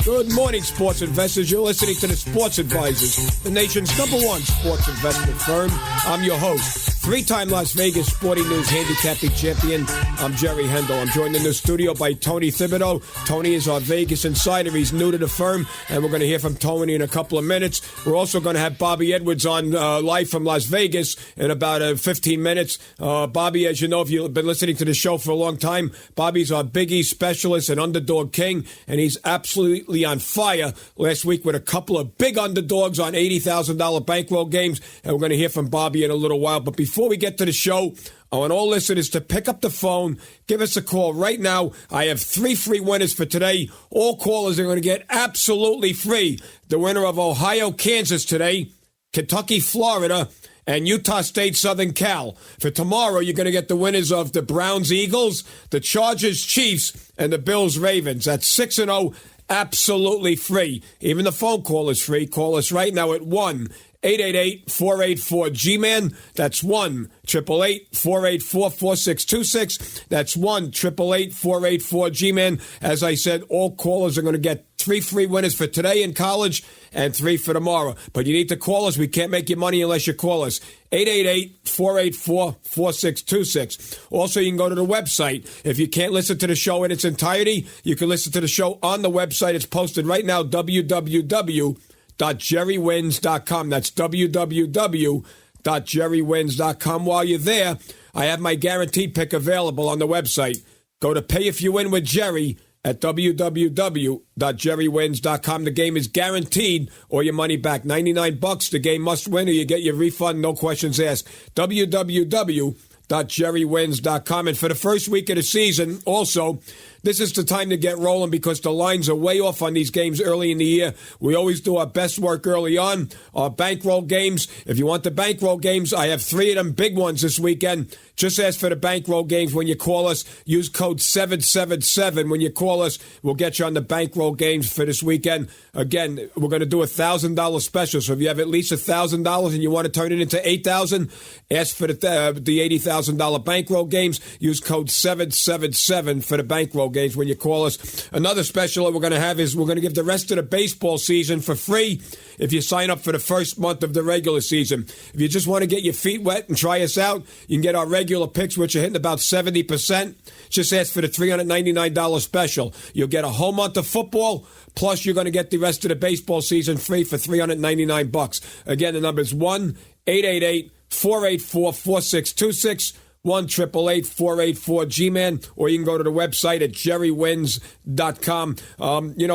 Good morning, sports investors. You're listening to the Sports Advisors, the nation's #1 sports investment firm. I'm your host, three-time Las Vegas Sporting News handicapping champion. I'm Jerry Hendel. I'm joined in the studio by Tony Thibodeau. Tony is our Vegas insider. He's new to the firm, and we're going to hear from Tony in a couple of minutes. We're also going to have Bobby Edwards on live from Las Vegas in about 15 minutes. Bobby, as you know, if you've been listening to the show for a long time, Bobby's our Big East specialist and underdog king, and he's absolutely on fire last week with a couple of big underdogs on $80,000 bankroll games, and we're going to hear from Bobby in a little while. But before we get to the show, I want all listeners to pick up the phone, give us a call right now. I have 3 free winners for today. All callers are going to get absolutely free. The winner of Ohio, Kansas today, Kentucky, Florida, and Utah State, Southern Cal. For tomorrow, you're going to get the winners of the Browns, Eagles, the Chargers, Chiefs, and the Bills, Ravens. That's 6-0, absolutely free. Even the phone call is free. Call us right now at 1-888-484-G-MAN. That's 1-888-484-4626. That's 1-888-484-G-MAN. As I said, all callers are going to get 3 free winners for today in college and 3 for tomorrow. But you need to call us. We can't make you money unless you call us. 888-484-4626. Also, you can go to the website. If you can't listen to the show in its entirety, you can listen to the show on the website. It's posted right now, www.jerrywins.com. That's www.jerrywins.com. While you're there, I have my guaranteed pick available on the website. Go to Pay If You Win with Jerry at www.jerrywins.com. The game is guaranteed or your money back. $99. The game must win or you get your refund, no questions asked. www.jerrywins.com. And for the first week of the season, also, this is the time to get rolling because the lines are way off on these games early in the year. We always do our best work early on. Our bankroll games, if you want the bankroll games, I have 3 of them big ones this weekend. Just ask for the bankroll games when you call us. Use code 777 when you call us. We'll get you on the bankroll games for this weekend. Again, we're going to do $1,000 special. So if you have at least $1,000 and you want to turn it into $8,000, ask for the $80,000 bankroll games. Use code 777 for the bankroll games when you call us. Another special that we're going to have is we're going to give the rest of the baseball season for free if you sign up for the first month of the regular season. If you just want to get your feet wet and try us out, you can get our regular picks, which are hitting about 70%. Just ask for the $399 special. You'll get a whole month of football, plus you're going to get the rest of the baseball season free for $399. Again, the number is 1-888-484-4626. 1-888-484-G-MAN, or you can go to the website at jerrywins.com.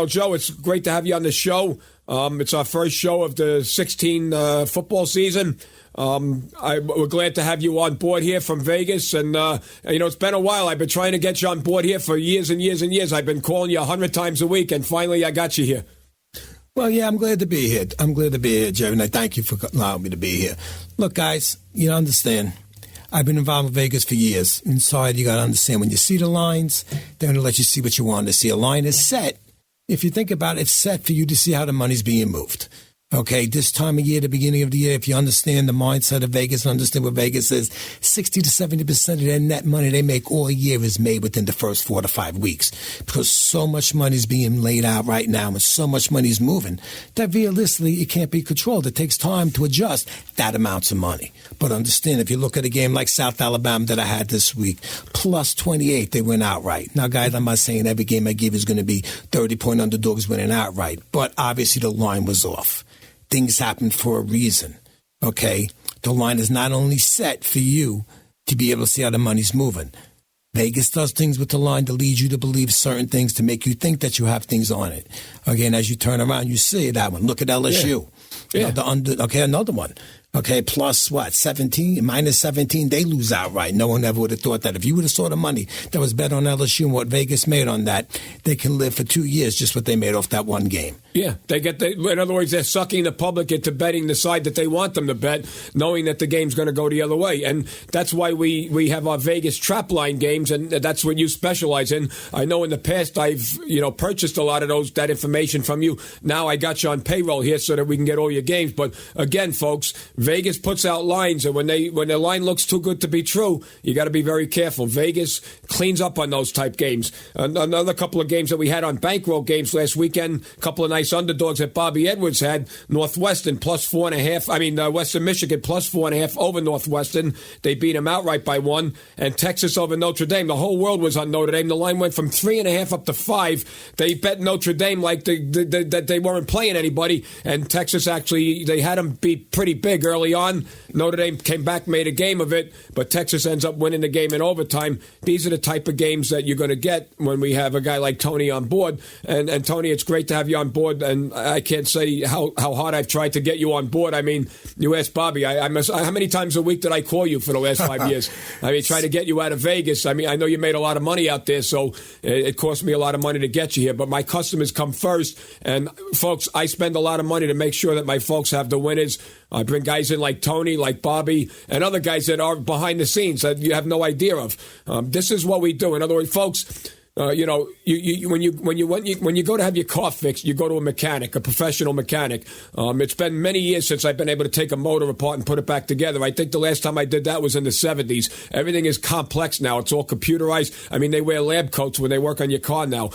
Joe, it's great to have you on the show. It's our first show of the 16 football season. We're glad to have you on board here from Vegas. And, it's been a while. I've been trying to get you on board here for years and years and years. I've been calling you 100 times a week, and finally I got you here. Well, yeah, I'm glad to be here. I'm glad to be here, Jerry, and I thank you for allowing me to be here. Look, guys, you understand. I've been involved with Vegas for years. Inside, you got to understand, when you see the lines, they're going to let you see what you want to see. A line is set. If you think about it, it's set for you to see how the money's being moved. Okay, this time of year, the beginning of the year, if you understand the mindset of Vegas, understand what Vegas is, 60 to 70% of their net money they make all year is made within the first 4 to 5 weeks, because so much money is being laid out right now and so much money is moving that realistically it can't be controlled. It takes time to adjust that amount of money. But understand, if you look at a game like South Alabama that I had this week, plus 28, they went outright. Now, guys, I'm not saying every game I give is going to be 30-point underdogs winning outright, but obviously the line was off. Things happen for a reason, okay? The line is not only set for you to be able to see how the money's moving. Vegas does things with the line to lead you to believe certain things, to make you think that you have things on it. Again, as you turn around, you see that one. Look at LSU. Yeah. Another one. Okay, plus what, 17, minus 17, they lose outright. No one ever would have thought that. If you would have saw the money that was bet on LSU and what Vegas made on that, they can live for 2 years just what they made off that one game. Yeah, in other words, they're sucking the public into betting the side that they want them to bet, knowing that the game's going to go the other way. And that's why we have our Vegas trap line games, and that's what you specialize in. I know in the past I've, purchased a lot of that information from you. Now I got you on payroll here so that we can get all your games. But again, folks, Vegas puts out lines, and when the line looks too good to be true, you got to be very careful. Vegas cleans up on those type games. Another couple of games that we had on bankroll games last weekend, a couple of nice underdogs that Bobby Edwards had. Northwestern plus 4.5. Western Michigan plus 4.5 over Northwestern. They beat them outright by 1. And Texas over Notre Dame. The whole world was on Notre Dame. The line went from 3.5 up to 5. They bet Notre Dame like that they weren't playing anybody. And Texas actually, they had them beat pretty big early on. Notre Dame came back, made a game of it, but Texas ends up winning the game in overtime. These are the type of games that you're going to get when we have a guy like Tony on board. And Tony, it's great to have you on board, and I can't say how hard I've tried to get you on board. I mean, you asked Bobby, how many times a week did I call you for the last 5 years? I mean, try to get you out of Vegas. I mean, I know you made a lot of money out there, so it cost me a lot of money to get you here, but my customers come first. And folks, I spend a lot of money to make sure that my folks have the winners. I bring guys in like Tony, like Bobby, and other guys that are behind the scenes that you have no idea of. This is what we do. In other words, folks, when you go to have your car fixed, you go to a mechanic, a professional mechanic. It's been many years since I've been able to take a motor apart and put it back together. I think the last time I did that was in the 70s. Everything is complex now. It's all computerized. I mean, they wear lab coats when they work on your car now.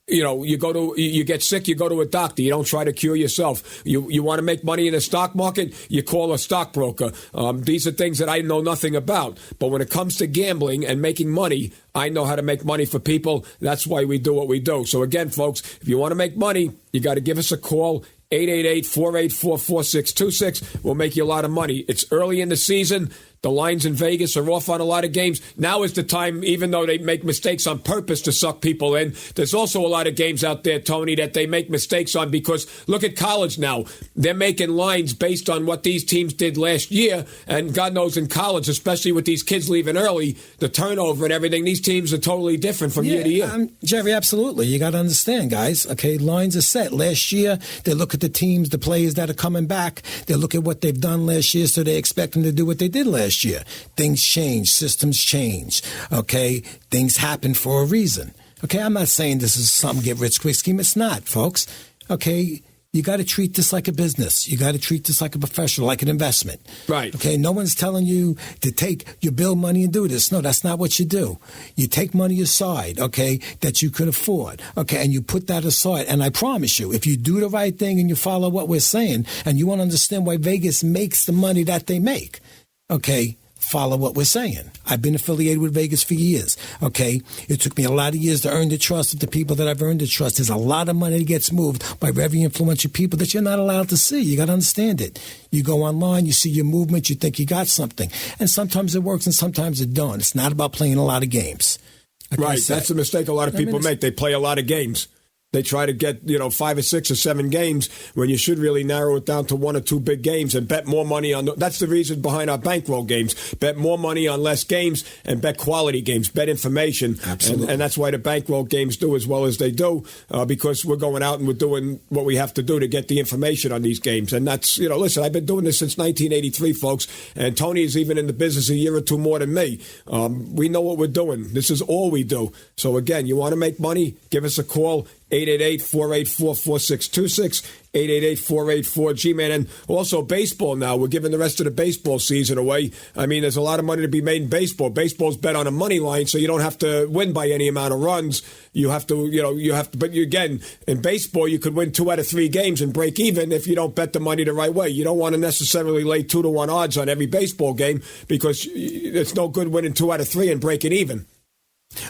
You get sick, you go to a doctor. You don't try to cure yourself. You want to make money in the stock market, you call a stockbroker. These are things that I know nothing about. But when it comes to gambling and making money, I know how to make money for people. That's why we do what we do. So again, folks, if you want to make money, you got to give us a call. 888-484-4626. We'll make you a lot of money. It's early in the season. The lines in Vegas are off on a lot of games. Now is the time, even though they make mistakes on purpose to suck people in, there's also a lot of games out there, Tony, that they make mistakes on because look at college now. They're making lines based on what these teams did last year. And God knows in college, especially with these kids leaving early, the turnover and everything, these teams are totally different from year to year. Jerry, absolutely. You got to understand, guys. Okay, lines are set. Last year, they look at the teams, the players that are coming back. They look at what they've done last year, so they expect them to do what they did last year. Things change, systems change. Okay, things happen for a reason. Okay, I'm not saying this is some get-rich-quick scheme. It's not, folks. Okay, you got to treat this like a business. You got to treat this like a professional, like an investment. Right. Okay, no one's telling you to build money and do this. No, that's not what you do. You take money aside, okay, that you could afford, okay, and you put that aside. And I promise you, if you do the right thing and you follow what we're saying, and you want to understand why Vegas makes the money that they make, okay, follow what we're saying. I've been affiliated with Vegas for years, okay? It took me a lot of years to earn the trust of the people that I've earned the trust. There's a lot of money that gets moved by very influential people that you're not allowed to see. You got to understand it. You go online, you see your movement, you think you got something. And sometimes it works and sometimes it don't. It's not about playing a lot of games. Like right, that's a mistake a lot of people make. They play a lot of games. They try to get, 5 or 6 or 7 games when you should really narrow it down to 1 or 2 big games and bet more money on. That's the reason behind our bankroll games. Bet more money on less games and bet quality games, bet information. Absolutely. And that's why the bankroll games do as well as they do because we're going out and we're doing what we have to do to get the information on these games. And that's, listen, I've been doing this since 1983, folks, and Tony is even in the business a year or 2 more than me. We know what we're doing. This is all we do. So, again, you want to make money, give us a call. 888-484-4626, 888-484-G-MAN. And also baseball now. We're giving the rest of the baseball season away. I mean, there's a lot of money to be made in baseball. Baseball's bet on a money line, so you don't have to win by any amount of runs. You have to, but again, in baseball, you could win 2 out of 3 games and break even if you don't bet the money the right way. You don't want to necessarily lay 2-to-1 odds on every baseball game because it's no good winning 2 out of 3 and breaking even.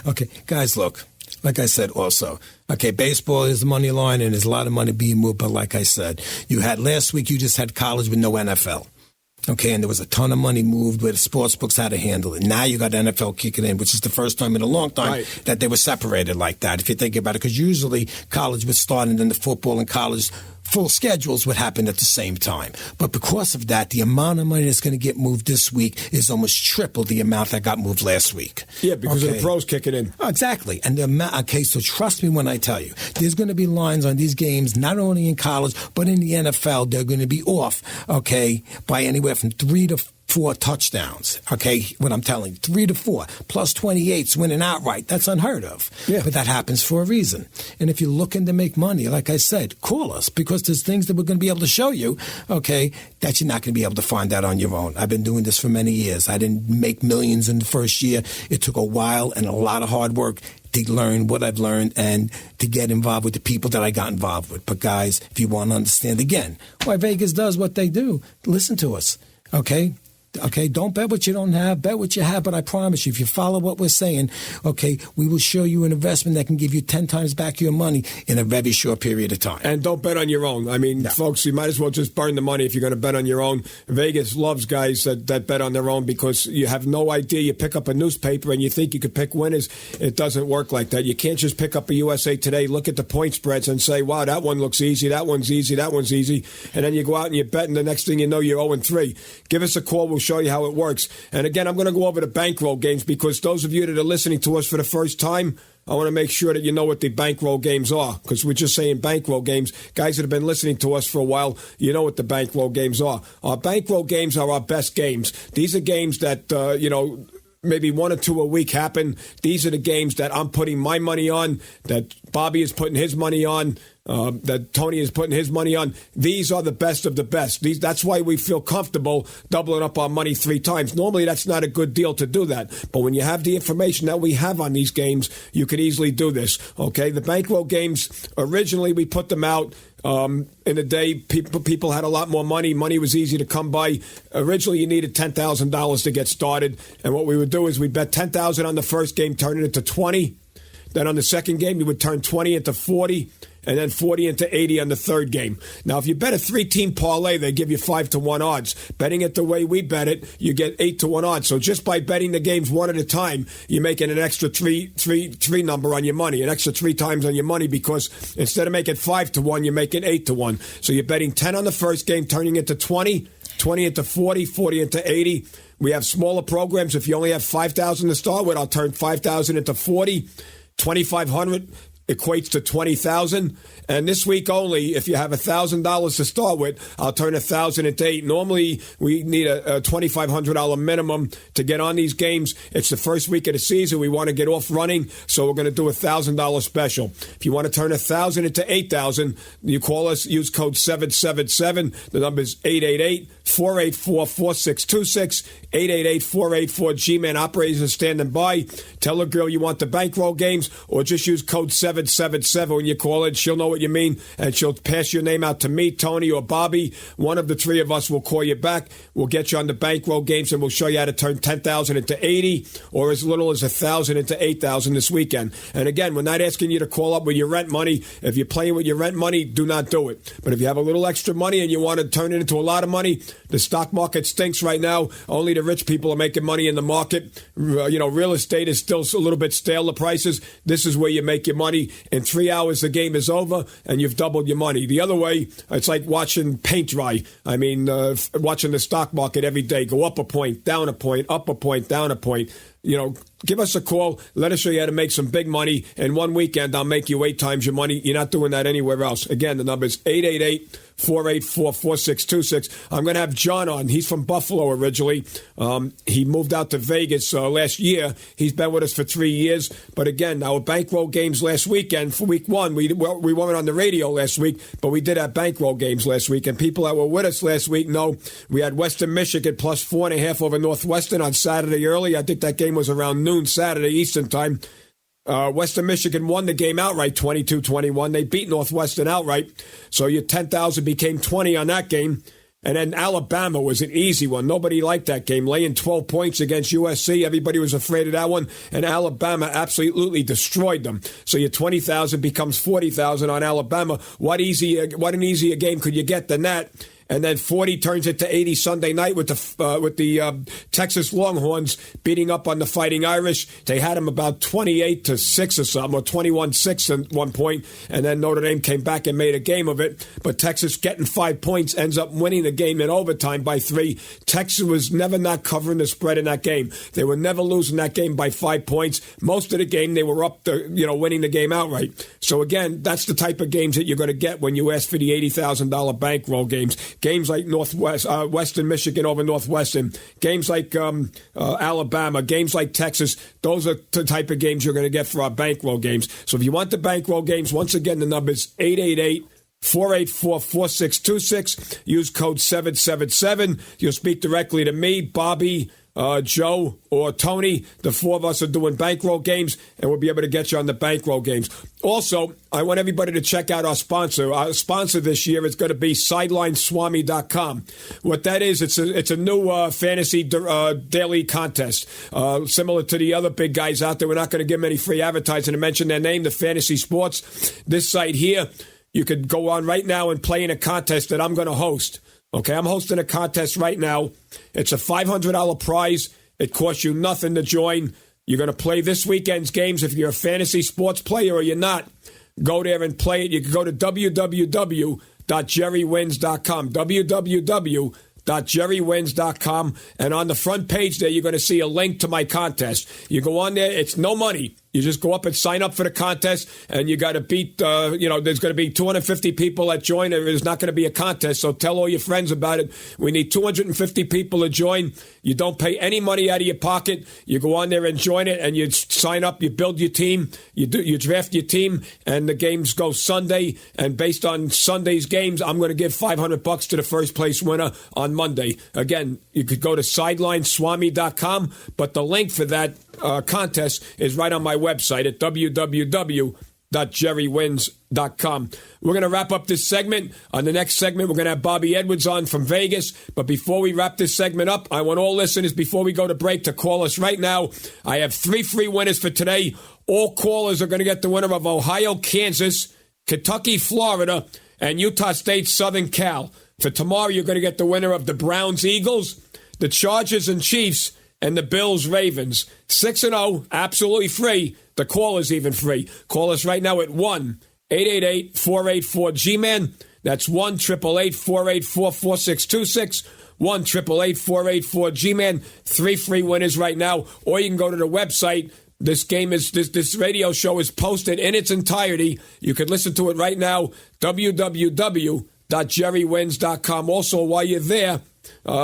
Okay, guys, look. Like I said also, okay, baseball is the money line and there's a lot of money being moved. But like I said, last week you just had college with no NFL. Okay, and there was a ton of money moved where the sports books had to handle it. Now you got the NFL kicking in, which is the first time in a long time that they were separated like that, if you think about it. Because usually college would start and then the football and college full schedules would happen at the same time. But because of that, the amount of money that's going to get moved this week is almost triple the amount that got moved last week. Yeah, because of the pros kicking in. Oh, exactly. And the amount, okay, so trust me when I tell you, there's going to be lines on these games, not only in college, but in the NFL, they're going to be off, okay, by anywhere from 3 to 4 touchdowns. Okay, what I'm telling you, 3 to 4 plus 28s winning outright. That's unheard of. Yeah. But that happens for a reason. And if you're looking to make money, like I said, call us because there's things that we're going to be able to show you, okay, that you're not going to be able to find out on your own. I've been doing this for many years. I didn't make millions in the first year. It took a while and a lot of hard work to learn what I've learned and to get involved with the people that I got involved with. But guys, if you want to understand again why Vegas does what they do, listen to us, okay? Okay, don't bet what you don't have, bet what you have, but I promise you, if you follow what we're saying, okay, we will show you an investment that can give you 10 times back your money in a very short period of time. And don't bet on your own. I mean, folks, you might as well just burn the money if you're going to bet on your own. Vegas loves guys that bet on their own because you have no idea. You pick up a newspaper and you think you could pick winners. It doesn't work like that. You can't just pick up a USA Today, look at the point spreads and say, wow, that one looks easy, that one's easy, that one's easy. And then you go out and you bet, and the next thing you know, you're 0-3. Give us a call. We'll show you how it works. And again, I'm going to go over the bankroll games because those of you that are listening to us for the first time, I want to make sure that you know what the bankroll games are because we're just saying bankroll games. Guys that have been listening to us for a while, you know what the bankroll games are. Our bankroll games are our best games. These are games that, maybe 1 or 2 a week happen. These are the games that I'm putting my money on, that Bobby is putting his money on, that Tony is putting his money on. These are the best of the best. That's why we feel comfortable doubling up our money 3 times. Normally, that's not a good deal to do that. But when you have the information that we have on these games, you could easily do this. Okay, the bankroll games, originally we put them out in the day, people had a lot more money. Money was easy to come by. Originally, you needed $10,000 to get started. And what we would do is we'd bet $10,000 on the first game, turn it into 20. Then on the second game, you would turn 20 into 40. And then 40 into 80 on the third game. Now, if you bet a 3-team parlay, they give you 5-1 odds. Betting it the way we bet it, you get 8-1 odds. So just by betting the games one at a time, you're making an extra three number on your money, an extra 3 times on your money because instead of making 5-1, you're making 8-1. So you're betting 10 on the first game, turning into 20, 20 into 40, 40 into 80. We have smaller programs. If you only have 5,000 to start with, I'll turn 5,000 into 40, 2,500. Equates to 20,000, and this week only, if you have $1,000 to start with, I'll turn 1,000 into 8. Normally, we need a $2,500 minimum to get on these games. It's the first week of the season. We want to get off running, so we're going to do a $1,000 special. If you want to turn 1,000 into 8,000, you call us. Use code 777. The number is 888-484-4626. 888-484-G-Man. Operators are standing by. Tell a girl you want the bankroll games, or just use code 777 when you call it. She'll know what you mean, and she'll pass your name out to me, Tony, or Bobby. One of the 3 of us will call you back. We'll get you on the bankroll games, and we'll show you how to turn 10,000 into 80, or as little as 1,000 into 8,000 this weekend. And again, we're not asking you to call up with your rent money. If you're playing with your rent money, do not do it. But if you have a little extra money and you want to turn it into a lot of money, the stock market stinks right now. Only the rich people are making money in the market. Real estate is still a little bit stale, the prices. This is where you make your money. In 3 hours, the game is over, and you've doubled your money. The other way, it's like watching paint dry. I mean, watching the stock market every day go up a point, down a point, up a point, down a point. Give us a call. Let us show you how to make some big money. In one weekend, I'll make you 8 times your money. You're not doing that anywhere else. Again, the number is 888-484-4626. I'm going to have John on. He's from Buffalo originally. He moved out to Vegas last year. He's been with us for 3 years. But again, our bankroll games last weekend, for week 1, we weren't on the radio last week, but we did have bankroll games last week. And people that were with us last week know we had Western Michigan plus 4.5 over Northwestern on Saturday early. I think that game was around noon Saturday Eastern time. Western Michigan won the game outright, 22-21. They beat Northwestern outright. So your 10,000 became 20 on that game. And then Alabama was an easy one. Nobody liked that game. Laying 12 points against USC. Everybody was afraid of that one. And Alabama absolutely destroyed them. So your 20,000 becomes 40,000 on Alabama. What an easier game could you get than that? And then 40 turns into 80 Sunday night with the Texas Longhorns beating up on the Fighting Irish. They had them about 28-6 or something, or 21-6 at one point, and then Notre Dame came back and made a game of it. But Texas getting 5 points ends up winning the game in overtime by 3. Texas was never not covering the spread in that game. They were never losing that game by 5 points. Most of the game they were up winning the game outright. So again, that's the type of games that you're going to get when you ask for the $80,000 bankroll games. games like Western Michigan over Northwestern, games like Alabama, games like Texas. Those are the type of games you're going to get for our bankroll games. So if you want the bankroll games, once again, the number is 888-484-4626. Use code 777. You'll speak directly to me, Bobby, Joe, or Tony. The four of us are doing bankroll games, and we'll be able to get you on the bankroll games. Also, I want everybody to check out our sponsor. Our sponsor this year is going to be SidelineSwami.com. What that is, it's a new fantasy daily contest, similar to the other big guys out there. We're not going to give them any free advertising to mention their name, the Fantasy Sports. This site here, you could go on right now and play in a contest that I'm going to host. Okay, I'm hosting a contest right now. It's a $500 prize. It costs you nothing to join. You're going to play this weekend's games. If you're a fantasy sports player or you're not, go there and play it. You can go to www.jerrywins.com. www.jerrywins.com. And on the front page there, you're going to see a link to my contest. You go on there. It's no money. You just go up and sign up for the contest, and you got to beat, there's going to be 250 people that join. There's not going to be a contest, so tell all your friends about it. We need 250 people to join. You don't pay any money out of your pocket. You go on there and join it, and you sign up. You build your team. You draft your team, and the games go Sunday. And based on Sunday's games, I'm going to give $500 to the first place winner on Monday. Again, you could go to SidelineSwami.com, but the link for that contest is right on my website at www.jerrywins.com. We're going to wrap up this segment. On the next segment, we're going to have Bobby Edwards on from Vegas. But before we wrap this segment up, I want all listeners, before we go to break, to call us right now. I have 3 free winners for today. All callers are going to get the winner of Ohio, Kansas, Kentucky, Florida, and Utah State, Southern Cal. For tomorrow, you're going to get the winner of the Browns, Eagles, the Chargers and Chiefs, and the Bills, Ravens. 6-0, absolutely free. The call is even free. Call us right now at 1-888-484-G-MAN. That's 1-888-484-4626. 1-888-484-G-MAN. 3 free winners right now. Or you can go to the website. This radio show is posted in its entirety. You can listen to it right now. www.jerrywins.com. Also, while you're there,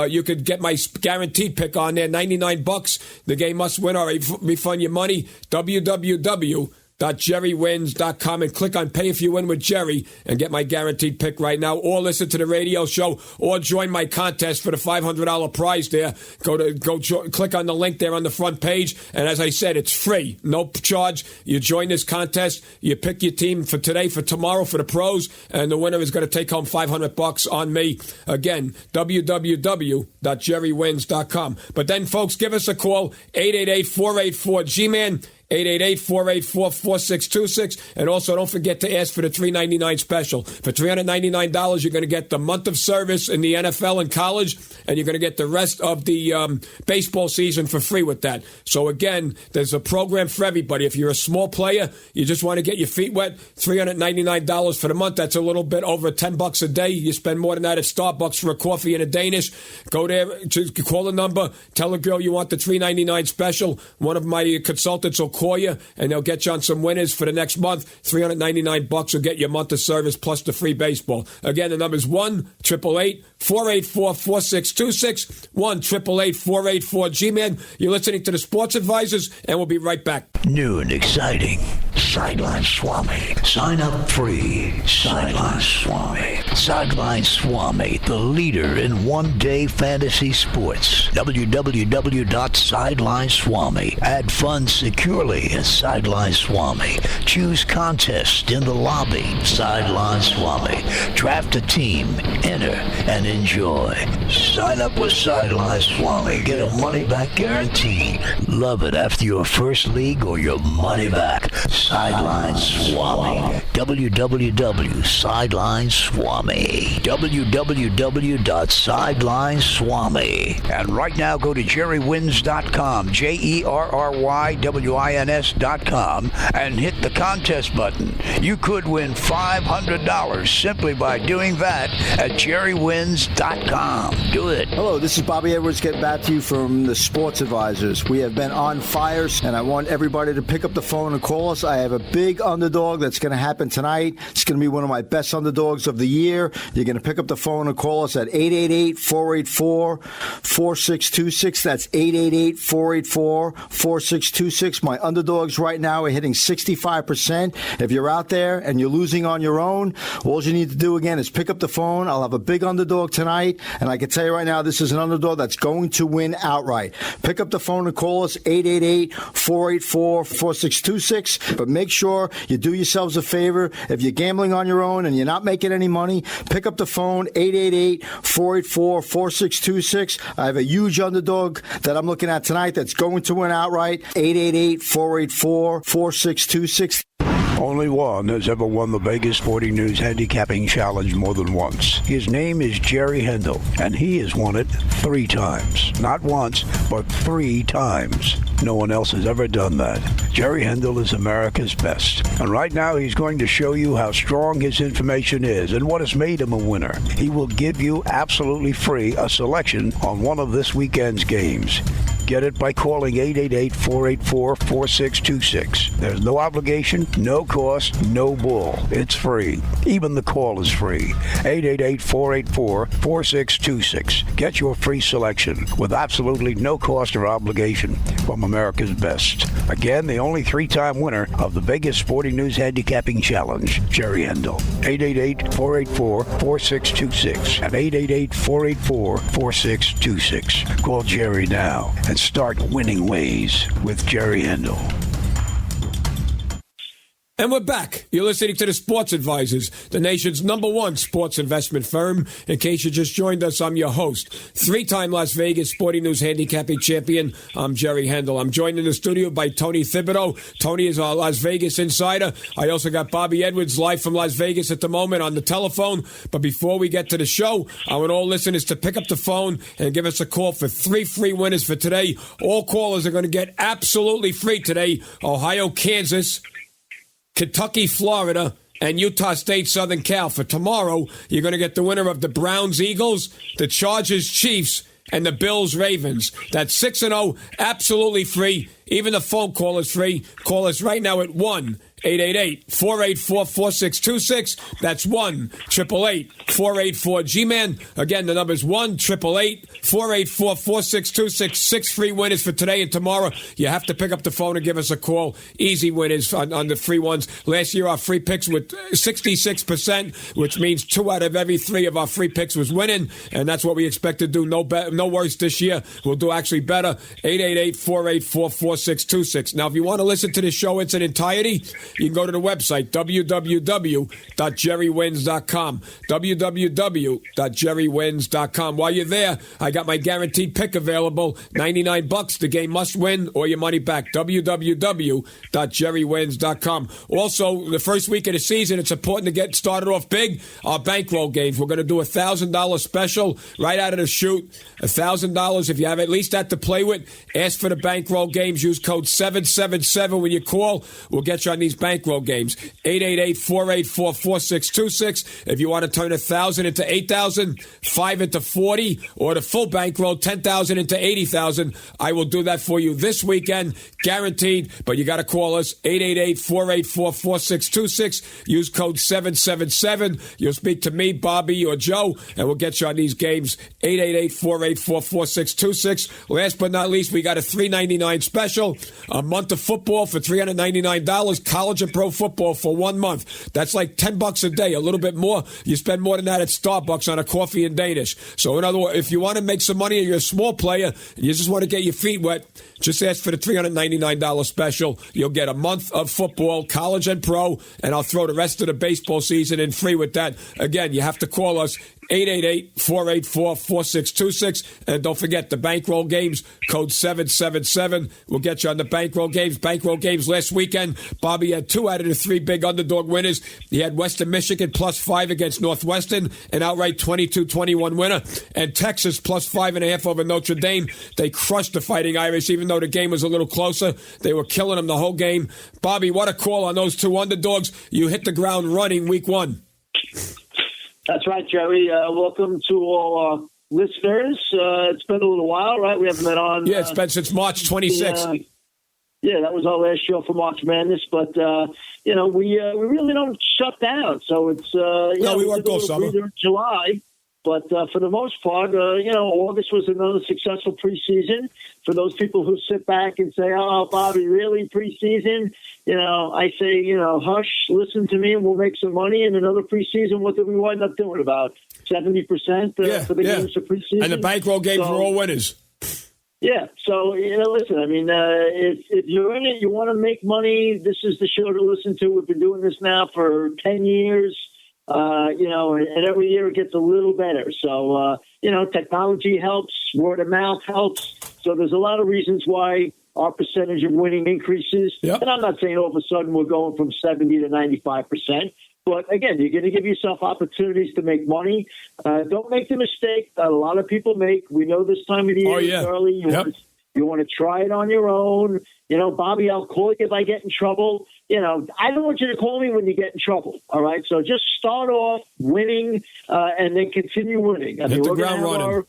you could get my guaranteed pick on there, $99. The game must win or refund your money. www.jerrywins.com and click on Pay If You Win with Jerry and get my guaranteed pick right now, or listen to the radio show, or join my contest for the $500 prize there. Click on the link there on the front page, and as I said, it's free, no charge. You join this contest, you pick your team for today, for tomorrow, for the pros, and the winner is going to take home $500 on me. Again, www.jerrywins.com. But then, folks, give us a call, 888-484-G-MAN. 888-484-4626. And also, don't forget to ask for the $399 special. For $399, you're going to get the month of service in the NFL and college, and you're going to get the rest of the baseball season for free with that. So, again, there's a program for everybody. If you're a small player, you just want to get your feet wet, $399 for the month. That's a little bit over $10 a day. You spend more than that at Starbucks for a coffee and a Danish. Go there, call the number, tell a girl you want the $399 special. One of my consultants will call you, and they'll get you on some winners for the next month. $399 will get you a month of service plus the free baseball. Again, the number is 1-888-484-4626. 1-888-484-G-MAN. You're listening to the Sports Advisors, and we'll be right back. New and exciting. Sideline Swami. Sign up free. Sideline Swami. Sideline Swami, the leader in one-day fantasy sports. www.sidelineswami. Add funds securely at Sideline Swami. Choose contest in the lobby. Sideline Swami. Draft a team, enter, and enjoy. Sign up with Sideline Swami. Get a money-back guarantee. Love it after your first league or your money back. Sideline Swami. www.sidelineswami. www.sidelineswami. And right now go to jerrywins.com. JERRYWINS.com and hit the contest button. You could win $500 simply by doing that at jerrywins.com. Do it. Hello, this is Bobby Edwards getting back to you from the Sports Advisors. We have been on fire, and I want everybody to pick up the phone and call us. I have have a big underdog that's going to happen tonight. It's going to be one of my best underdogs of the year. You're going to pick up the phone and call us at 888-484-4626. That's 888-484-4626. My underdogs right now are hitting 65%. If you're out there and you're losing on your own, all you need to do again is pick up the phone. I'll have a big underdog tonight, and I can tell you right now, this is an underdog that's going to win outright. Pick up the phone and call us 888-484-4626. But make sure you do yourselves a favor. If you're gambling on your own and you're not making any money, pick up the phone, 888-484-4626. I have a huge underdog that I'm looking at tonight that's going to win outright, 888-484-4626. Only one has ever won the Vegas Sporting News Handicapping Challenge more than once. His name is Jerry Hendel, and he has won it 3 times. Not once, but 3 times. No one else has ever done that. Jerry Hendel is America's best. And right now he's going to show you how strong his information is and what has made him a winner. He will give you absolutely free a selection on one of this weekend's games. Get it by calling 888-484-4626. There's no obligation, no cost, no bull. It's free. Even the call is free. 888-484-4626. Get your free selection with absolutely no cost or obligation from America's best. Again, the only 3-time winner of the Vegas Sporting News Handicapping Challenge, Jerry Hendel. 888-484-4626 and 888-484-4626. Call Jerry now and start winning ways with Jerry Hendel. And we're back. You're listening to the Sports Advisors, the nation's #1 sports investment firm. In case you just joined us, I'm your host, 3-time Las Vegas Sporting News Handicapping Champion. I'm Jerry Hendel. I'm joined in the studio by Tony Thibodeau. Tony is our Las Vegas insider. I also got Bobby Edwards live from Las Vegas at the moment on the telephone. But before we get to the show, I want all listeners to pick up the phone and give us a call for 3 free winners for today. All callers are going to get absolutely free today. Ohio, Kansas, Kentucky, Florida, and Utah State, Southern Cal. For tomorrow, you're going to get the winner of the Browns, Eagles, the Chargers, Chiefs, and the Bills, Ravens. That's 6-0, absolutely free. Even the phone call is free. Call us right now at 1-888-484-4626. That's 1-888-484-G-MAN. Again, the number is 1-888-484-4626. 6 free winners for today and tomorrow. You have to pick up the phone and give us a call. Easy winners on the free ones. Last year, our free picks were 66%, which means 2 out of every 3 of our free picks was winning, and that's what we expect to do. No worse this year. We'll do actually better. 888-484-4626. Now, if you want to listen to the show in its entirety, you can go to the website, www.jerrywins.com. www.jerrywins.com. While you're there, I got my guaranteed pick available, $99. The game must win or your money back. www.jerrywins.com. Also, the first week of the season, it's important to get started off big. Our bankroll games. We're going to do a $1,000 special right out of the chute. $1,000. If you have at least that to play with, ask for the bankroll games. Use code 777 when you call. We'll get you on these bankroll games. 888-484-4626. If you want to turn 1,000 into 8,000, 5 into 40, or the full bankroll, 10,000 into 80,000, I will do that for you this weekend, guaranteed. But you got to call us 888-484-4626. Use code 777. You'll speak to me, Bobby, or Joe, and we'll get you on these games. 888-484-4626. Last but not least, we got a $3.99 special. A month of football for $399. College and pro football for 1 month. That's like $10 a day, a little bit more. You spend more than that at Starbucks on a coffee and Danish. So in other words, if you want to make some money and you're a small player and you just want to get your feet wet, just ask for the $399 special. You'll get a month of football, college and pro, and I'll throw the rest of the baseball season in free with that. Again, you have to call us 888-484-4626. And don't forget the bankroll games, code 777. We'll get you on the bankroll games. Bankroll games last weekend. Bobby had 2 out of the 3 big underdog winners. He had Western Michigan +5 against Northwestern, an outright 22-21 winner. And Texas +5.5 over Notre Dame. They crushed the Fighting Irish, even though the game was a little closer. They were killing them the whole game. Bobby, what a call on those 2 underdogs. You hit the ground running week 1. That's right, Jerry. Welcome to all our listeners. It's been a little while, right? We haven't been on. Yeah, it's been since March 26th. Yeah, that was our last show for March Madness, but we really don't shut down. So it's we work all summer. In July, but for the most part, August was another successful preseason. For those people who sit back and say, "Oh, Bobby, really preseason?" I say, hush, listen to me, and we'll make some money. In another preseason, what did we wind up doing? About 70% for the games of preseason, and the bankroll games were all winners. Yeah, so, listen, I mean, if you're in it, you want to make money, this is the show to listen to. We've been doing this now for 10 years, and every year it gets a little better. So, technology helps, word of mouth helps. So there's a lot of reasons why our percentage of winning increases. Yep. And I'm not saying all of a sudden we're going from 70 to 95%. But, again, you're going to give yourself opportunities to make money. Don't make the mistake that a lot of people make. We know this time of the year is early. You want to try it on your own. Bobby, I'll call you if I get in trouble. I don't want you to call me when you get in trouble, all right? So just start off winning and then continue winning. Hit the ground running.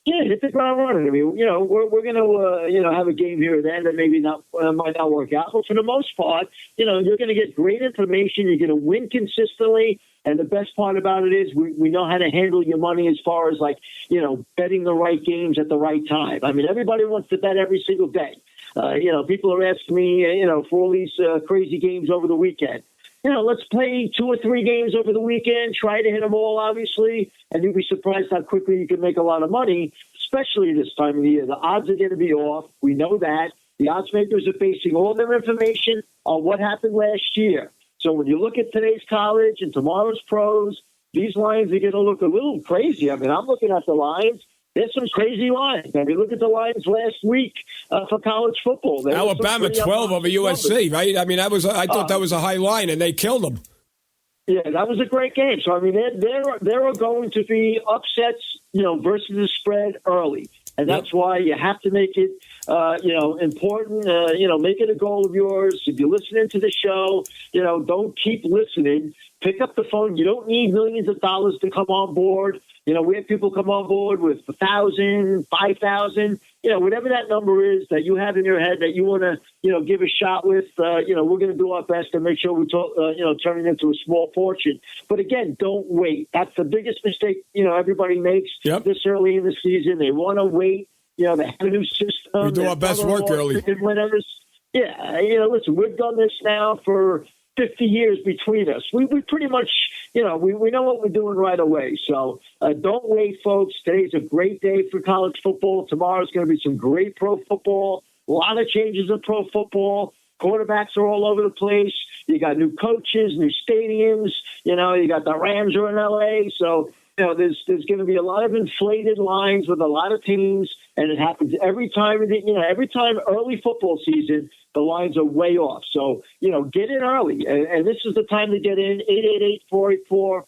Hit the ground running. I mean, we're going to, have a game here or there that maybe might not work out. But for the most part, you're going to get great information. You're going to win consistently. And the best part about it is we know how to handle your money as far as, betting the right games at the right time. I mean, everybody wants to bet every single day. People are asking me, for all these crazy games over the weekend. Let's play 2 or 3 games over the weekend, try to hit them all, obviously, and you'll be surprised how quickly you can make a lot of money, especially this time of the year. The odds are going to be off. We know that. The odds makers are basing all their information on what happened last year. So when you look at today's college and tomorrow's pros, these lines are going to look a little crazy. I mean, I'm looking at the lines. There's some crazy lines. I mean, look at the lines last week for college football. Alabama 12 over USC, right? I mean, I thought that was a high line, and they killed them. Yeah, that was a great game. So, I mean, there are going to be upsets, versus the spread early. And that's why you have to make it, important. Make it a goal of yours. If you're listening to the show, don't keep listening. Pick up the phone. You don't need millions of dollars to come on board. We have people come on board with 1,000, 5,000, whatever that number is that you have in your head that you want to, give a shot with. We're going to do our best to make sure we turn it into a small fortune. But again, don't wait. That's the biggest mistake, everybody makes this early in the season. They want to wait. They have a new system. We do our best work early. Yeah, listen, we've done this now for 50 years between us. We pretty much, we know what we're doing right away. So don't wait, folks. Today's a great day for college football. Tomorrow's going to be some great pro football. A lot of changes in pro football. Quarterbacks are all over the place. You got new coaches, new stadiums. You got the Rams are in L.A. So, there's going to be a lot of inflated lines with a lot of teams, and it happens every time. Every time early football season, the lines are way off. So, get in early, and this is the time to get in. 888-484-4626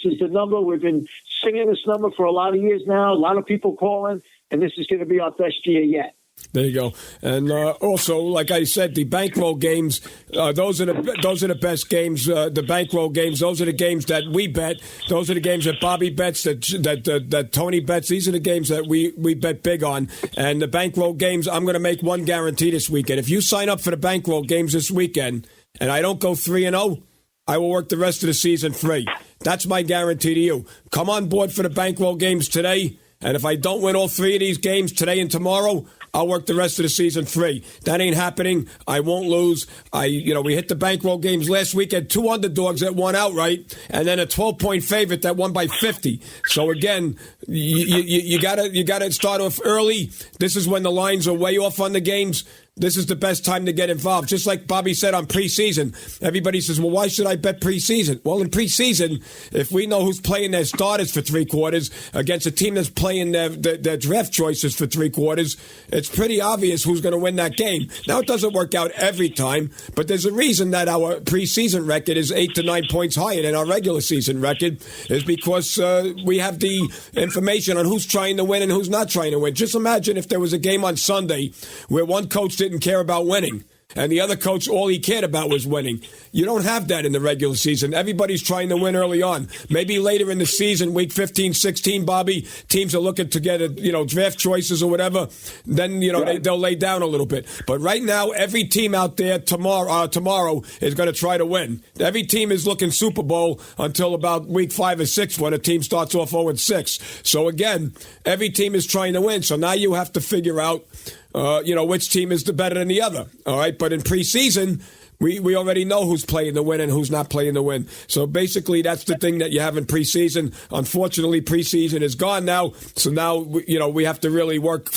is the number. We've been singing this number for a lot of years now. A lot of people calling, and this is going to be our best year yet. There you go. And also, like I said, the bankroll games, those are the best games. The bankroll games, those are the games that we bet. Those are the games that Bobby bets, that Tony bets. These are the games that we bet big on. And the bankroll games, I'm going to make one guarantee this weekend. If you sign up for the bankroll games this weekend and I don't go 3-0, I will work the rest of the season free. That's my guarantee to you. Come on board for the bankroll games today. And if I don't win all 3 of these games today and tomorrow, I'll work the rest of the season free. That ain't happening. I won't lose. We hit the bankroll games last weekend, 2 underdogs that won outright, and then a 12-point favorite that won by 50. So again, you gotta start off early. This is when the lines are way off on the games. This is the best time to get involved. Just like Bobby said on preseason, everybody says, well, why should I bet preseason? Well, in preseason, if we know who's playing their starters for 3 quarters against a team that's playing their draft choices for 3 quarters, it's pretty obvious who's going to win that game. Now, it doesn't work out every time, but there's a reason that our preseason record is 8 to 9 points higher than our regular season record, is because we have the information on who's trying to win and who's not trying to win. Just imagine if there was a game on Sunday where one coach didn't care about winning. And the other coach, all he cared about was winning. You don't have that in the regular season. Everybody's trying to win early on. Maybe later in the season, week 15, 16, Bobby, teams are looking to get, draft choices or whatever. Then, they'll lay down a little bit. But right now, every team out there tomorrow is going to try to win. Every team is looking Super Bowl until about week 5 or 6 when a team starts off 0-6. So again, every team is trying to win. So now you have to figure out which team is the better than the other. All right. But in preseason, we already know who's playing to win and who's not playing to win. So basically, that's the thing that you have in preseason. Unfortunately, preseason is gone now. So now, we have to really work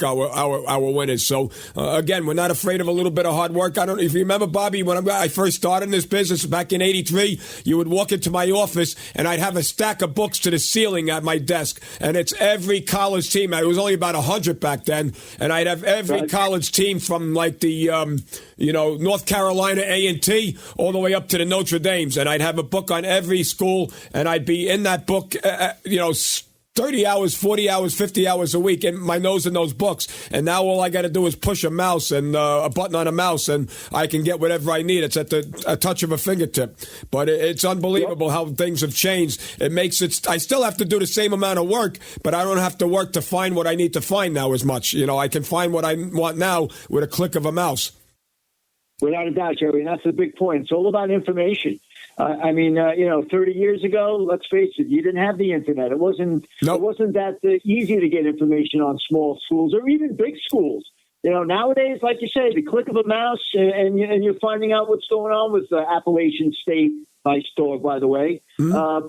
our winners. So again, we're not afraid of a little bit of hard work. I don't know if you remember, Bobby, when I first started in this business back in '83, you would walk into my office and I'd have a stack of books to the ceiling at my desk. And it's every college team. It was only about 100 back then. And I'd have every college team from like the, North Carolina A&T all the way up to the Notre Dames. And I'd have a book on every school, and I'd be in that book, 30 hours, 40 hours, 50 hours a week in my nose in those books. And now all I got to do is push a mouse and a button on a mouse, and I can get whatever I need. It's at a touch of a fingertip. But it's unbelievable how things have changed. It makes it, I still have to do the same amount of work, but I don't have to work to find what I need to find now as much. I can find what I want now with a click of a mouse. Without a doubt, Jerry, and that's the big point. It's all about information. 30 years ago, let's face it, you didn't have the internet. It wasn't that easy to get information on small schools or even big schools. Nowadays, like you say, the click of a mouse, and you're finding out what's going on with Appalachian State. Nice dog, by the way. Mm-hmm.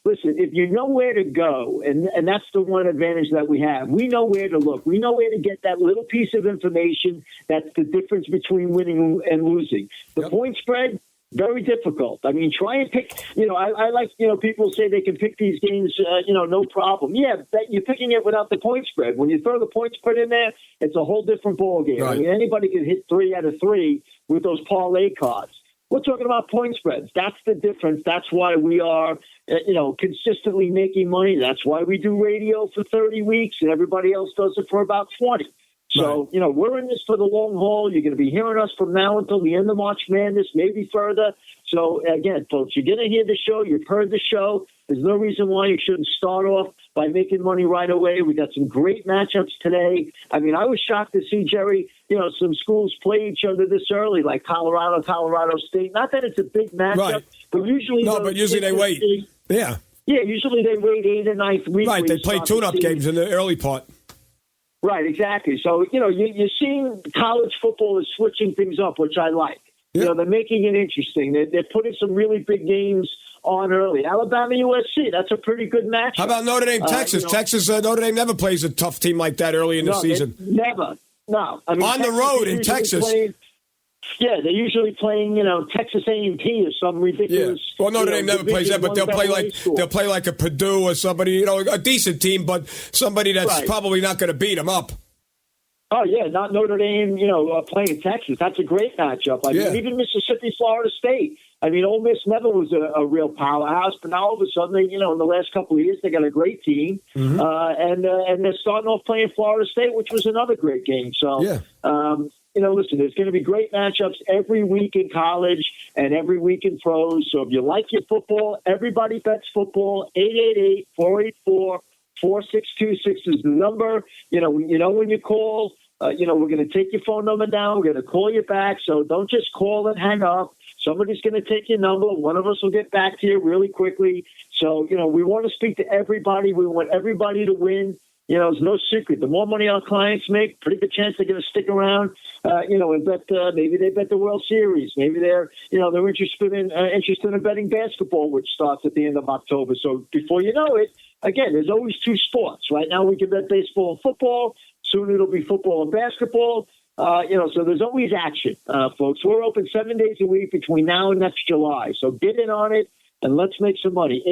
Listen, if you know where to go, and that's the one advantage that we have. We know where to look. We know where to get that little piece of information that's the difference between winning and losing. The point spread, very difficult. I mean, try and pick, I like, people say they can pick these games, no problem. Yeah, you're picking it without the point spread. When you throw the point spread in there, it's a whole different ballgame. Right. I mean, anybody can hit 3 out of 3 with those parlay cards. We're talking about point spreads. That's the difference. That's why we are, consistently making money. That's why we do radio for 30 weeks and everybody else does it for about 20. So, we're in this for the long haul. You're going to be hearing us from now until the end of March Madness, maybe further. So, again, folks, you're going to hear the show. You've heard the show. There's no reason why you shouldn't start off by making money right away. We got some great matchups today. I mean, I was shocked to see, Jerry, some schools play each other this early, like Colorado State. Not that it's a big matchup, right. But usually... No, but usually they wait. Yeah. Yeah, usually they wait 8th or 9th week. Right, they play tune-up games in the early part. Right, exactly. So, you're seeing college football is switching things up, which I like. Yeah. They're making it interesting. They're putting some really big games on early. Alabama, USC, that's a pretty good match. How about Notre Dame, Texas? Notre Dame never plays a tough team like that early in the season. Never. No. I mean, on the road in Texas. They're usually playing, Texas A&T or some ridiculous. Yeah. Well, Notre Dame never plays that, but they'll play like a Purdue or somebody, a decent team, but somebody that's probably not going to beat them up. Oh, yeah, not Notre Dame, playing Texas. That's a great matchup. I mean, even Mississippi, Florida State. I mean, Ole Miss never was a real powerhouse, but now all of a sudden, in the last couple of years, they got a great team. Mm-hmm. And they're starting off playing Florida State, which was another great game. So, listen, there's going to be great matchups every week in college and every week in pros. So if you like your football, everybody bets football. 888-484-4626 is the number. When you call, we're going to take your phone number down. We're going to call you back. So don't just call and hang up. Somebody's going to take your number. One of us will get back to you really quickly. So, we want to speak to everybody. We want everybody to win. It's no secret. The more money our clients make, pretty good chance they're going to stick around, and bet, maybe they bet the World Series. Maybe they're interested in betting basketball, which starts at the end of October. So before you know it, again, there's always 2 sports. Right now we can bet baseball and football. Soon it'll be football and basketball. So there's always action, folks. We're open 7 days a week between now and next July. So get in on it and let's make some money.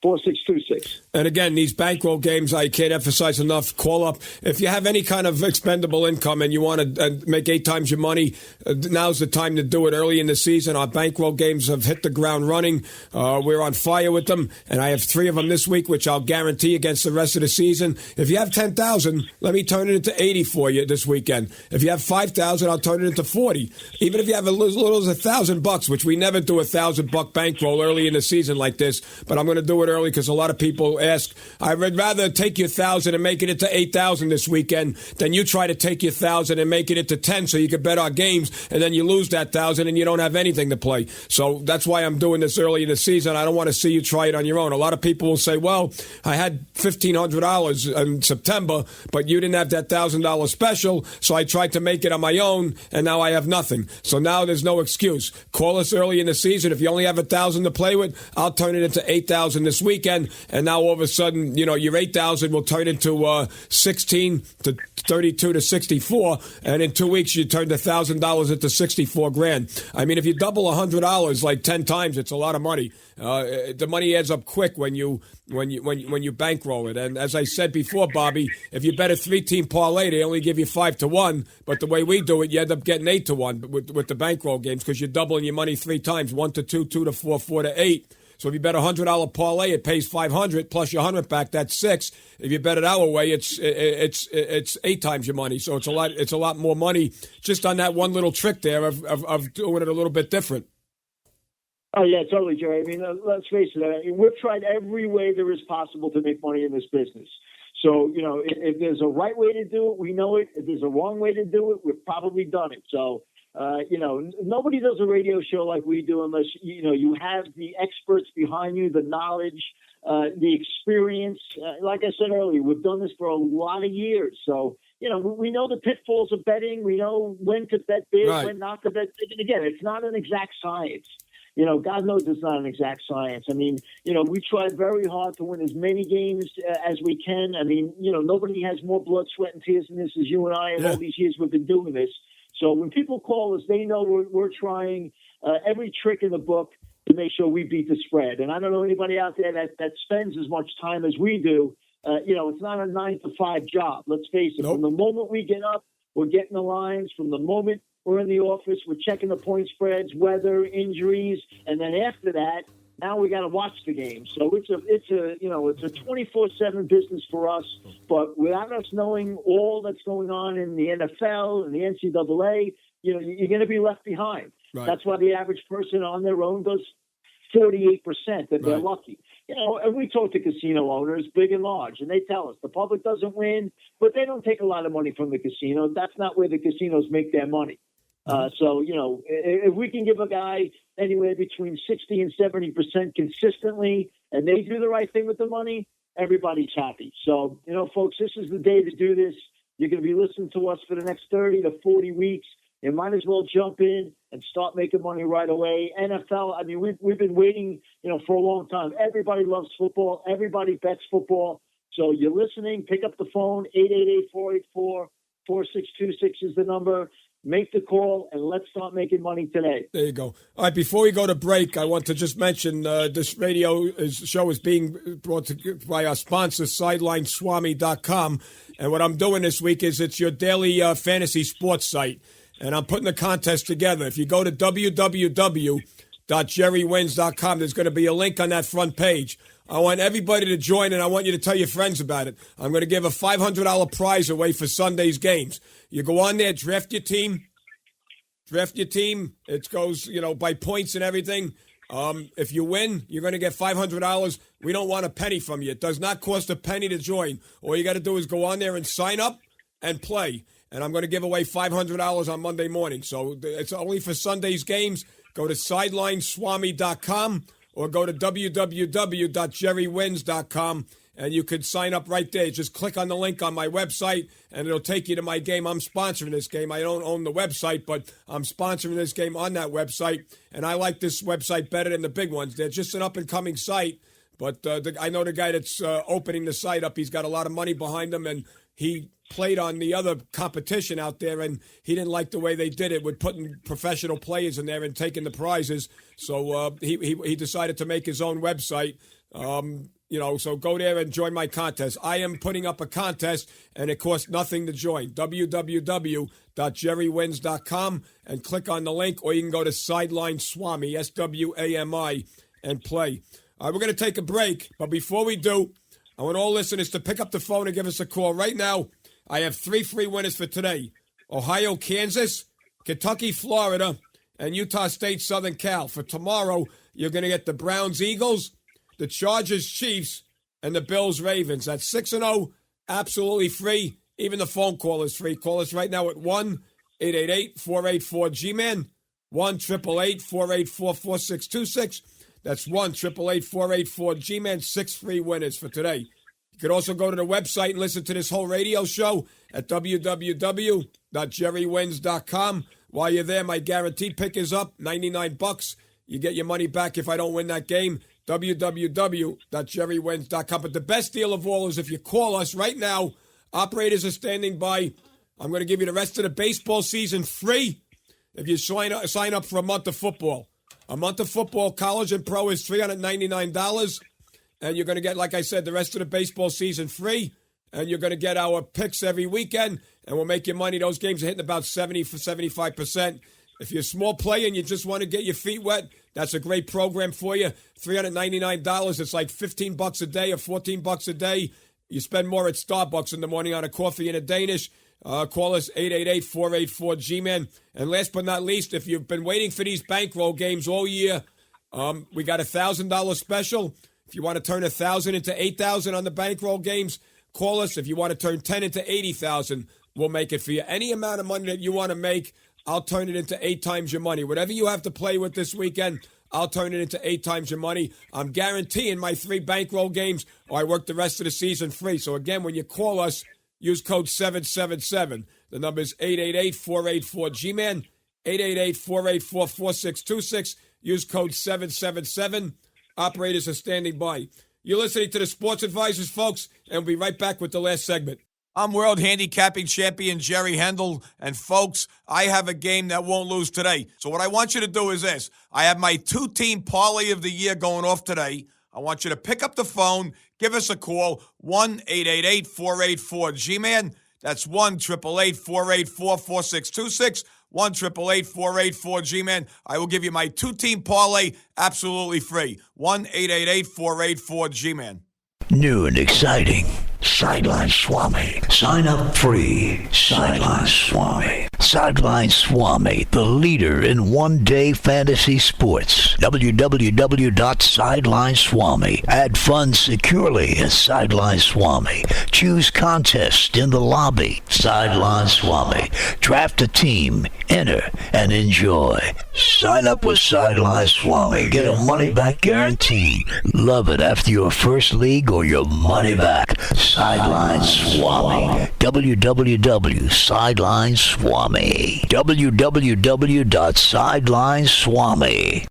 4626. And again, these bankroll games, I can't emphasize enough. Call up. If you have any kind of expendable income and you want to make 8 times your money, now's the time to do it early in the season. Our bankroll games have hit the ground running. We're on fire with them. And I have 3 of them this week, which I'll guarantee against the rest of the season. If you have 10,000, let me turn it into 80 for you this weekend. If you have 5,000, I'll turn it into 40. Even if you have as little as $1,000, which we never do $1,000 bankroll early in the season like this, but I'm going to do it early because a lot of people ask. I would rather take your 1,000 and make it into 8,000 this weekend than you try to take your 1,000 and make it into 10 so you can bet our games, and then you lose that 1,000 and you don't have anything to play. So that's why I'm doing this early in the season. I don't want to see you try it on your own. A lot of people will say, well, I had $1,500 in September, but you didn't have that $1,000 special, so I tried to make it on my own, and now I have nothing. So now there's no excuse. Call us early in the season. If you only have 1,000 to play with, I'll turn it into 8,000 this weekend. And now all of a sudden, your 8,000 will turn into 16 to 32 to 64. And in 2 weeks, you turned $1,000 into 64 grand. I mean, if you double $100 like 10 times, it's a lot of money. The money adds up quick when you bankroll it. And as I said before, Bobby, if you bet a 3-team parlay, they only give you 5-1. But the way we do it, you end up getting 8-1 with the bankroll games because you're doubling your money 3 times: 1 to 2, 2 to 4, 4 to 8. So if you bet $100 parlay, it pays $500 plus your $100 back. That's $6. If you bet it our way, it's 8 times your money. So it's a lot more money just on that one little trick there of doing it a little bit different. Oh yeah, totally, Jerry. I mean, let's face it. I mean, we've tried every way there is possible to make money in this business. So if there's a right way to do it, we know it. If there's a wrong way to do it, we've probably done it. So. Nobody does a radio show like we do unless, you have the experts behind you, the knowledge, the experience. Like I said earlier, we've done this for a lot of years. So, we know the pitfalls of betting. We know when to bet big, right, when not to bet big. And again, it's not an exact science. God knows it's not an exact science. I mean, we try very hard to win as many games as we can. I mean, nobody has more blood, sweat, and tears in this as you and I, and all these years we've been doing this. So when people call us, they know we're trying every trick in the book to make sure we beat the spread. And I don't know anybody out there that spends as much time as we do. It's not a 9-to-5 job. Let's face it. Nope. From the moment we get up, we're getting the lines. From the moment we're in the office, we're checking the point spreads, weather, injuries, and then after that, now we got to watch the game. So it's a 24/7 business for us. But without us knowing all that's going on in the NFL and the NCAA, you're going to be left behind. Right. That's why the average person on their own does 48%. That they're lucky. And we talk to casino owners, big and large, and they tell us the public doesn't win, but they don't take a lot of money from the casino. That's not where the casinos make their money. So, if we can give a guy anywhere between 60 and 70% consistently, and they do the right thing with the money, everybody's happy. So, folks, this is the day to do this. You're going to be listening to us for the next 30 to 40 weeks. You might as well jump in and start making money right away. NFL, I mean, we've been waiting, for a long time. Everybody loves football. Everybody bets football. So you're listening, pick up the phone, 888-484-4626 is the number. Make the call, and let's start making money today. There you go. All right, before we go to break, I want to just mention this show is being brought to by our sponsor, SidelineSwami.com. And what I'm doing this week is it's your daily fantasy sports site. And I'm putting a contest together. If you go to www.jerrywins.com, there's going to be a link on that front page. I want everybody to join, and I want you to tell your friends about it. I'm going to give a $500 prize away for Sunday's games. You go on there, draft your team. It goes, by points and everything. If you win, you're going to get $500. We don't want a penny from you. It does not cost a penny to join. All you got to do is go on there and sign up and play. And I'm going to give away $500 on Monday morning. So it's only for Sunday's games. Go to SidelineSwami.com. or go to www.jerrywins.com, and you can sign up right there. Just click on the link on my website, and it'll take you to my game. I'm sponsoring this game. I don't own the website, but I'm sponsoring this game on that website, and I like this website better than the big ones. They're just an up-and-coming site, but I know the guy that's opening the site up. He's got a lot of money behind him, and he played on the other competition out there, and he didn't like the way they did it with putting professional players in there and taking the prizes. So he decided to make his own website. So go there and join my contest. I am putting up a contest, and it costs nothing to join. www.jerrywins.com and click on the link, or you can go to Sideline Swami, SWAMI, and play. We're going to take a break, but before we do, I want all listeners to pick up the phone and give us a call. Right now, I have 3 free winners for today. Ohio, Kansas, Kentucky, Florida, and Utah State, Southern Cal. For tomorrow, you're going to get the Browns, Eagles, the Chargers, Chiefs, and the Bills, Ravens. That's 6-0, absolutely free. Even the phone call is free. Call us right now at 1-888-484-G-MAN, 1-888-484-4626. That's 1-888-484-G-MAN. 6 free winners for today. You can also go to the website and listen to this whole radio show at www.jerrywins.com. While you're there, my guaranteed pick is up, $99. You get your money back if I don't win that game. www.jerrywins.com. But the best deal of all is if you call us right now, operators are standing by. I'm going to give you the rest of the baseball season free if you sign up for a month of football. A month of football, college and pro, is $399. And you're going to get, like I said, the rest of the baseball season free. And you're going to get our picks every weekend. And we'll make your money. Those games are hitting about 75%. If you're a small player and you just want to get your feet wet, that's a great program for you. $399. It's like $15 a day or $14 a day. You spend more at Starbucks in the morning on a coffee and a Danish. Call us 888-484-G-MAN. And last but not least, if you've been waiting for these bankroll games all year, we got a $1,000 special. If you want to turn 1,000 into 8,000 on the bankroll games, call us. If you want to turn 10 into 80,000, we'll make it for you. Any amount of money that you want to make, I'll turn it into 8 times your money. Whatever you have to play with this weekend, I'll turn it into 8 times your money. I'm guaranteeing my 3 bankroll games, or I work the rest of the season free. So again, when you call us, use code 777. The number is 888-484-G-MAN, 888-484-4626. Use code 777. Operators are standing by. You're listening to the Sports Advisors, folks, and we'll be right back with the last segment. I'm World Handicapping Champion Jerry Hendel, and folks, I have a game that won't lose today. So what I want you to do is this. I have my 2-team parlay of the year going off today. I want you to pick up the phone, give us a call, 1-888-484-G-MAN. That's 1-888-484-4626, 1-888-484-G-MAN. I will give you my 2-team parlay absolutely free, 1-888-484-G-MAN. New and exciting. Sideline Swami. Sign up free. Sideline Swami. Sideline Swami, the leader in one-day fantasy sports. www.sidelineswami. Add funds securely at Sideline Swami. Choose contest in the lobby. Sideline Swami. Draft a team, enter, and enjoy. Sign up with Sideline Swami. Get a money-back guarantee. Love it after your first league or your money back. Sideline Swami. www.sidelineswami. www.sidelineswami.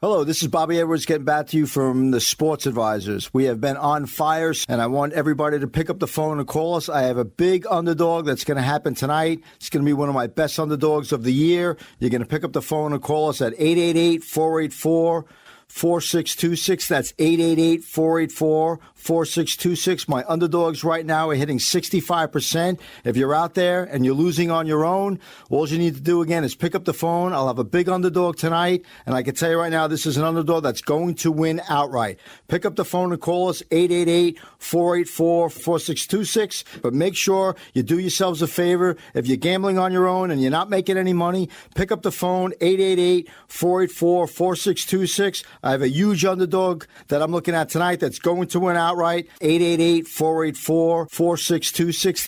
Hello, this is Bobby Edwards getting back to you from the Sports Advisors. We have been on fire, and I want everybody to pick up the phone and call us. I have a big underdog that's going to happen tonight. It's going to be one of my best underdogs of the year. You're going to pick up the phone and call us at 888-484-4626. That's 888-484-4626. My underdogs right now are hitting 65%. If you're out there and you're losing on your own, all you need to do again is pick up the phone. I'll have a big underdog tonight, and I can tell you right now, this is an underdog that's going to win outright. Pick up the phone and call us, 888-484-4626. But make sure you do yourselves a favor. If you're gambling on your own and you're not making any money, pick up the phone, 888-484-4626. I have a huge underdog that I'm looking at tonight that's going to win outright. 888-484-4626.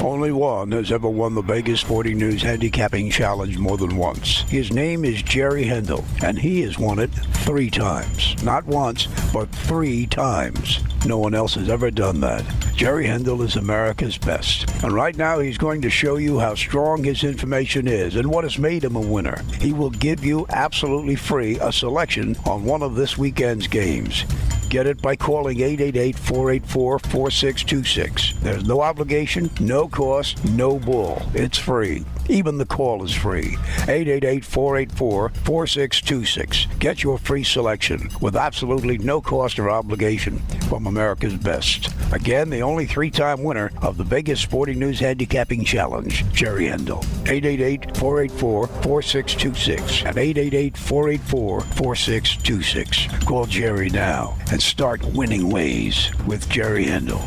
Only one has ever won the Vegas Sporting News Handicapping Challenge more than once. His name is Jerry Hendel, and he has won it 3 times. Not once, but 3 times. No one else has ever done that. Jerry Hendel is America's best. And right now he's going to show you how strong his information is and what has made him a winner. He will give you absolutely free a selection on one of this weekend's games. Get it by calling 888-484-4626. There's no obligation, no cost, no bull. It's free. Even the call is free. 888-484-4626. Get your free selection with absolutely no cost or obligation from America's best. Again, the only three-time winner of the Vegas Sporting News Handicapping Challenge, Jerry Hendel. 888-484-4626 and 888-484-4626. Call Jerry now and start winning ways with Jerry Hendel.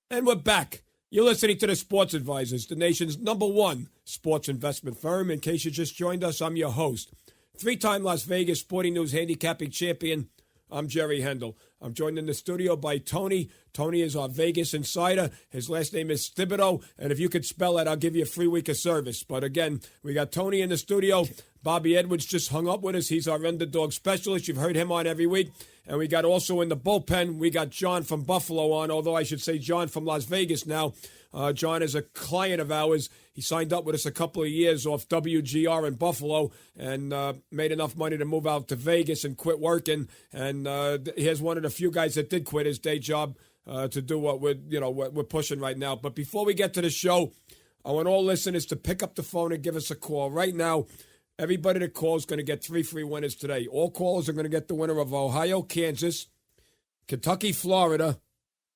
And we're back. You're listening to the Sports Advisors, the nation's #1 sports investment firm. In case you just joined us, I'm your host. Three-time Las Vegas Sporting News Handicapping Champion, I'm Jerry Hendel. I'm joined in the studio by Tony. Tony is our Vegas insider. His last name is Thibodeau, and if you could spell it, I'll give you a free week of service. But again, we got Tony in the studio. Bobby Edwards just hung up with us. He's our underdog specialist. You've heard him on every week. And we got also in the bullpen, we got John from Buffalo on, although I should say John from Las Vegas now. John is a client of ours. He signed up with us a couple of years off WGR in Buffalo and made enough money to move out to Vegas and quit working. And here's one of the few guys that did quit his day job to do what we're pushing right now. But before we get to the show, I want all listeners to pick up the phone and give us a call. Right now, everybody that calls is going to get 3 free winners today. All callers are going to get the winner of Ohio, Kansas, Kentucky, Florida,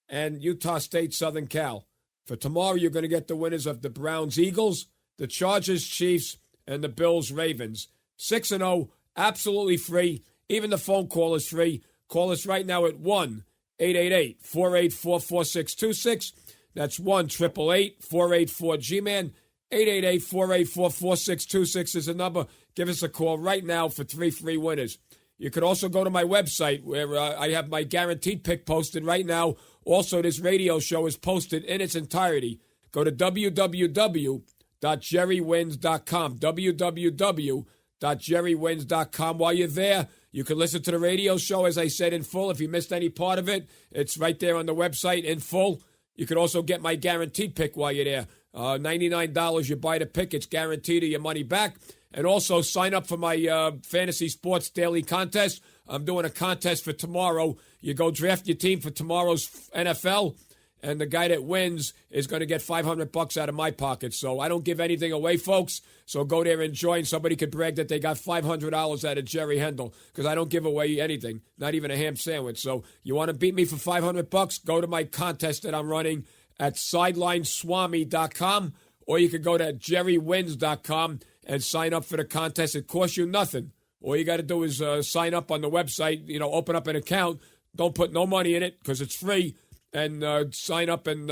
and Utah State, Southern Cal. For tomorrow, you're going to get the winners of the Browns, Eagles, the Chargers, Chiefs, and the Bills, Ravens. 6-0, absolutely free. Even the phone call is free. Call us right now at 1-888-484-4626. That's 1-888-484-G-MAN. 888-484-4626 is the number. Give us a call right now for 3 free winners. You could also go to my website where I have my guaranteed pick posted right now. Also, this radio show is posted in its entirety. Go to www.jerrywins.com. www.jerrywins.com. While you're there, you can listen to the radio show, as I said, in full. If you missed any part of it, it's right there on the website in full. You can also get my guaranteed pick while you're there. $99 you buy the pick. It's guaranteed of your money back. And also sign up for my Fantasy Sports Daily Contest. I'm doing a contest for tomorrow. You go draft your team for tomorrow's NFL, and the guy that wins is going to get $500 out of my pocket. So I don't give anything away, folks. So go there and join. Somebody could brag that they got $500 out of Jerry Hendel because I don't give away anything, not even a ham sandwich. So you want to beat me for $500? Go to my contest that I'm running at sidelineswami.com, or you could go to jerrywins.com and sign up for the contest. It costs you nothing. All you got to do is sign up on the website, open up an account. Don't put no money in it because it's free, and sign up and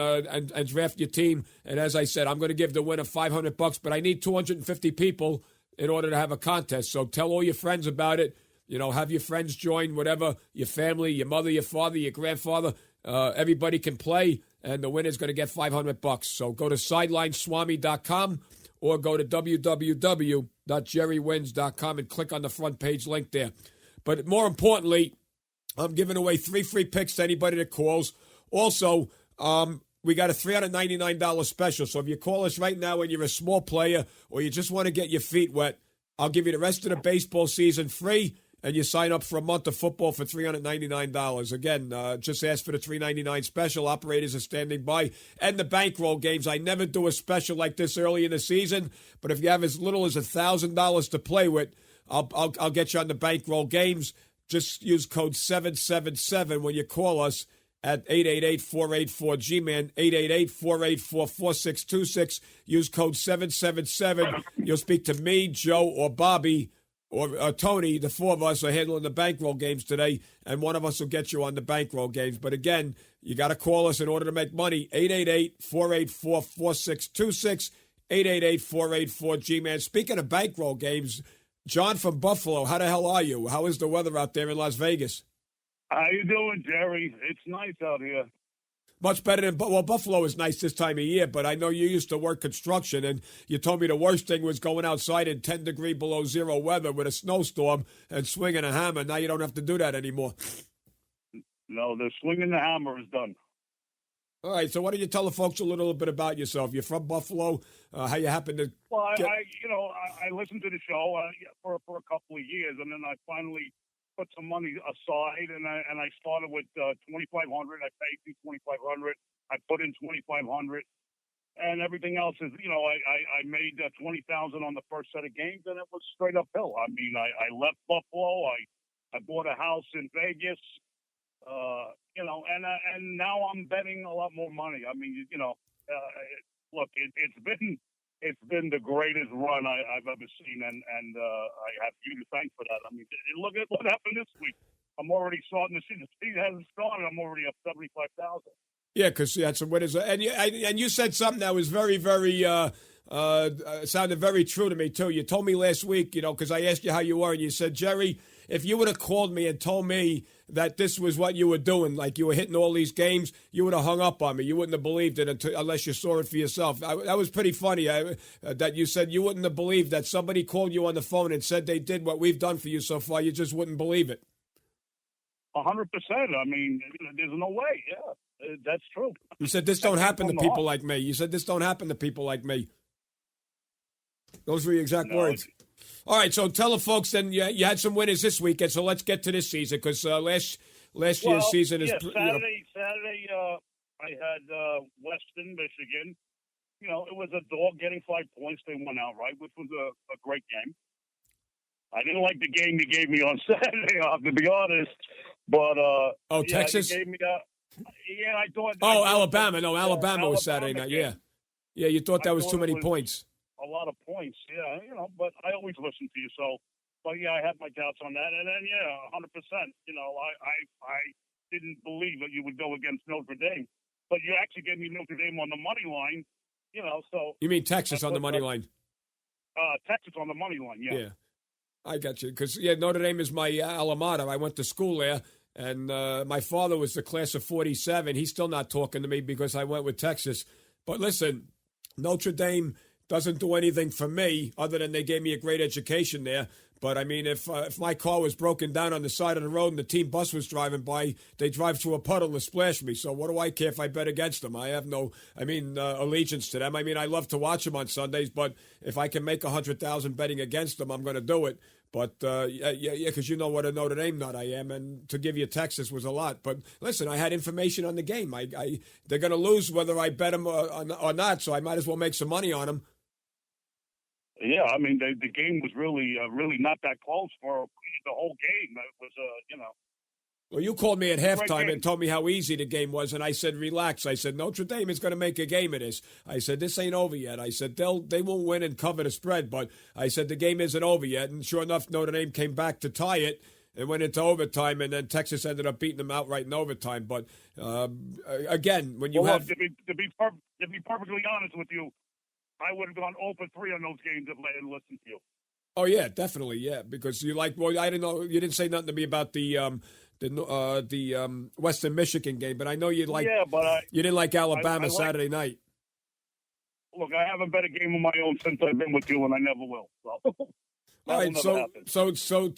draft your team. And as I said, I'm going to give the winner $500, but I need 250 people in order to have a contest. So tell all your friends about it. Have your friends join, whatever, your family, your mother, your father, your grandfather. Everybody can play, and the winner's going to get $500. So go to sidelineswami.com or go to www.jerrywins.com and click on the front page link there. But more importantly, I'm giving away 3 free picks to anybody that calls. Also, we got a $399 special. So if you call us right now and you're a small player or you just want to get your feet wet, I'll give you the rest of the baseball season free, and you sign up for a month of football for $399. Again, just ask for the $399 special. Operators are standing by. And the bankroll games. I never do a special like this early in the season, but if you have as little as $1,000 to play with, I'll get you on the bankroll games. Just use code 777 when you call us at 888-484-G-MAN, 888-484-4626. Use code 777. You'll speak to me, Joe, or Bobby, or Tony. The 4 of us are handling the bankroll games today, and one of us will get you on the bankroll games. But again, you got to call us in order to make money. 888-484-4626, 888-484-G-MAN. Speaking of bankroll games, John from Buffalo, how the hell are you? How is the weather out there in Las Vegas? How you doing, Jerry? It's nice out here. Much better than, well, Buffalo is nice this time of year, but I know you used to work construction, and you told me the worst thing was going outside in 10-degree below zero weather with a snowstorm and swinging a hammer. Now you don't have to do that anymore. No, the swinging the hammer is done. All right, so why don't you tell the folks a little bit about yourself? You're from Buffalo. How you happen to? Well, I listened to the show for a couple of years, and then I finally put some money aside, and I started with 2,500. I paid you 2,500. I put in 2,500, and everything else is, I made 20,000 on the first set of games, and it was straight uphill. I mean, I left Buffalo. I bought a house in Vegas. And now I'm betting a lot more money. I mean, look, it's been the greatest run I've ever seen, and I have you to thank for that. I mean, look at what happened this week. I'm already starting to see the season hasn't started. I'm already up 75,000. Yeah, because that's what is, and you said something that was very, very sounded very true to me too. You told me last week, because I asked you how you were, and you said, Jerry, if you would have called me and told me that this was what you were doing, like you were hitting all these games, you would have hung up on me. You wouldn't have believed it unless you saw it for yourself. That was pretty funny that you said you wouldn't have believed that somebody called you on the phone and said they did what we've done for you so far. You just wouldn't believe it. 100%. I mean, there's no way. Yeah, that's true. You said this don't happen to people like me. You said this don't happen to people like me. Those were your exact words. All right, so tell the folks then you had some winners this weekend, so let's get to this season because last year's season is... Saturday, I had Western Michigan. It was a dog getting 5 points. They won outright, which was a great game. I didn't like the game you gave me on Saturday, to be honest. But, Texas? You gave me I thought... Alabama. No, Alabama was Saturday night, yeah. Yeah, you thought that was too many points. A lot of points, yeah, but I always listen to you, so, but yeah, I had my doubts on that, and then, 100%, I didn't believe that you would go against Notre Dame, but you actually gave me Notre Dame on the money line, so. You mean Texas on the money line? Texas on the money line, yeah. Yeah, I got you, because, Notre Dame is my alma mater. I went to school there, and my father was the class of 47. He's still not talking to me because I went with Texas, but listen, Notre Dame doesn't do anything for me other than they gave me a great education there. But, I mean, if my car was broken down on the side of the road and the team bus was driving by, they drive through a puddle and splash me. So what do I care if I bet against them? I have no, allegiance to them. I mean, I love to watch them on Sundays, but if I can make 100,000 betting against them, I'm going to do it. But, because you know what a Notre Dame nut I am, and to give you Texas was a lot. But, listen, I had information on the game. They're going to lose whether I bet them or not, so I might as well make some money on them. Yeah, I mean, the game was really not that close for the whole game. It was, Well, you called me at halftime and told me how easy the game was, and I said, relax. I said, Notre Dame is going to make a game of this. I said, this ain't over yet. I said, they won't win and cover the spread, but I said, the game isn't over yet. And sure enough, Notre Dame came back to tie it and went into overtime, and then Texas ended up beating them outright in overtime. But, again, when you have... To be perfectly honest with you, I would have gone 0 for 3 on those games if I hadn't listened to you. Oh, yeah, definitely, yeah, because I didn't know, you didn't say nothing to me about the Western Michigan game, but I know you didn't like Alabama Saturday night. Look, I haven't bet a game of my own since I've been with you, and I never will. So. All right, so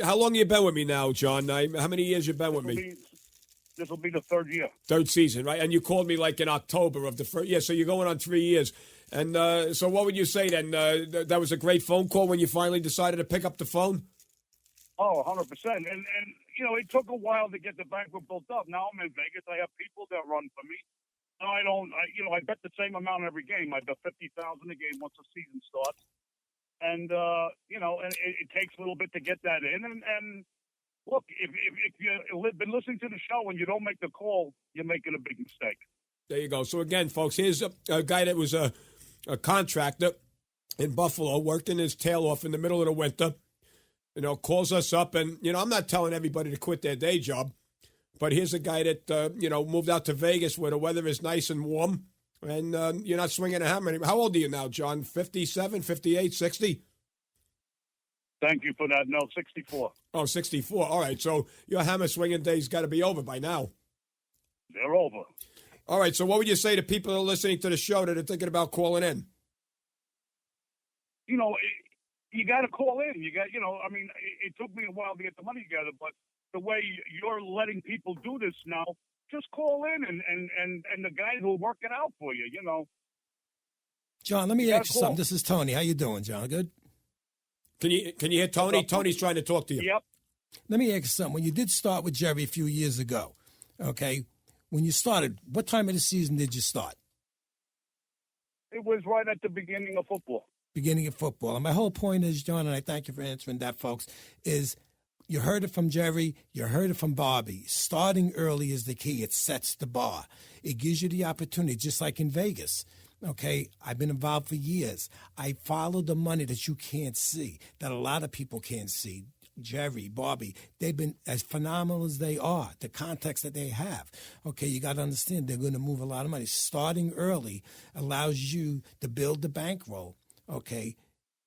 how long you been with me now, John? How many years you been with me? This will be the third year. Third season, right? And you called me like in October of the first year, so you're going on 3 years. And so what would you say then? That was a great phone call when you finally decided to pick up the phone? Oh, 100%. And it took a while to get the banquet built up. Now I'm in Vegas. I have people that run for me. No, I don't. I bet the same amount every game. I bet 50,000 a game once the season starts. And, and it takes a little bit to get that in. And look, if you've been listening to the show and you don't make the call, you're making a big mistake. There you go. So, again, folks, here's a guy that was a contractor in Buffalo, worked in his tail off in the middle of the winter, calls us up. And, I'm not telling everybody to quit their day job, but here's a guy that, moved out to Vegas where the weather is nice and warm, and you're not swinging a hammer anymore. How old are you now, John? 57, 58, 60? Thank you for that. No, 64. Oh, 64. All right. So your hammer swinging days got to be over by now. They're over. All right. So what would you say to people that are listening to the show that are thinking about calling in? You got to call in. It took me a while to get the money together, but the way you're letting people do this now, just call in and the guys will work it out for you, John, let me ask you something. This is Tony. How you doing, John? Good? Can you hear Tony? Tony's trying to talk to you. Yep. Let me ask you something. When you did start with Jerry a few years ago, okay, when you started, what time of the season did you start? It was right at the beginning of football. Beginning of football. And my whole point is, John, and I thank you for answering that, folks, is you heard it from Jerry, you heard it from Bobby. Starting early is the key. It sets the bar. It gives you the opportunity, just like in Vegas. Okay, I've been involved for years. I follow the money that you can't see, that a lot of people can't see. Jerry, Bobby, they've been as phenomenal as they are, the context that they have. Okay, you got to understand they're going to move a lot of money. Starting early allows you to build the bankroll, okay,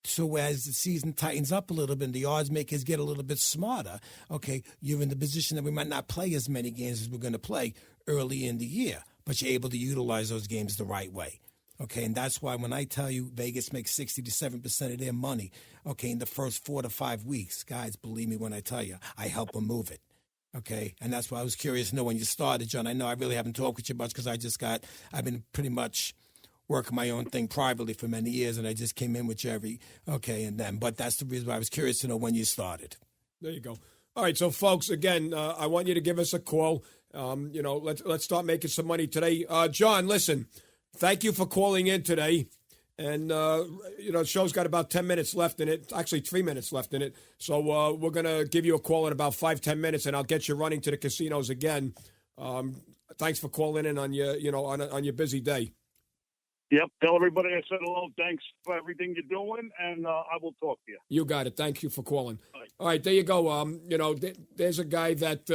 so as the season tightens up a little bit and the odds makers get a little bit smarter, okay, you're in the position that we might not play as many games as we're going to play early in the year, but you're able to utilize those games the right way. Okay, and that's why when I tell you Vegas makes 60 to 7% of their money, okay, in the first 4 to 5 weeks, guys, believe me when I tell you, I help them move it. Okay, and that's why I was curious to know when you started, John. I know I really haven't talked with you much because I've been pretty much working my own thing privately for many years, and I just came in with Jerry, okay, and then. But that's the reason why I was curious to know when you started. There you go. All right, so folks, again, I want you to give us a call. Let's start making some money today. John, listen. Thank you for calling in today. And, the show's got about 10 minutes left in it, actually 3 minutes left in it. So we're going to give you a call in about 5-10 minutes, and I'll get you running to the casinos again. Thanks for calling in on your, on your busy day. Yep. Tell everybody I said hello. Thanks for everything you're doing, and I will talk to you. You got it. Thank you for calling. All right, there you go. There's a guy that,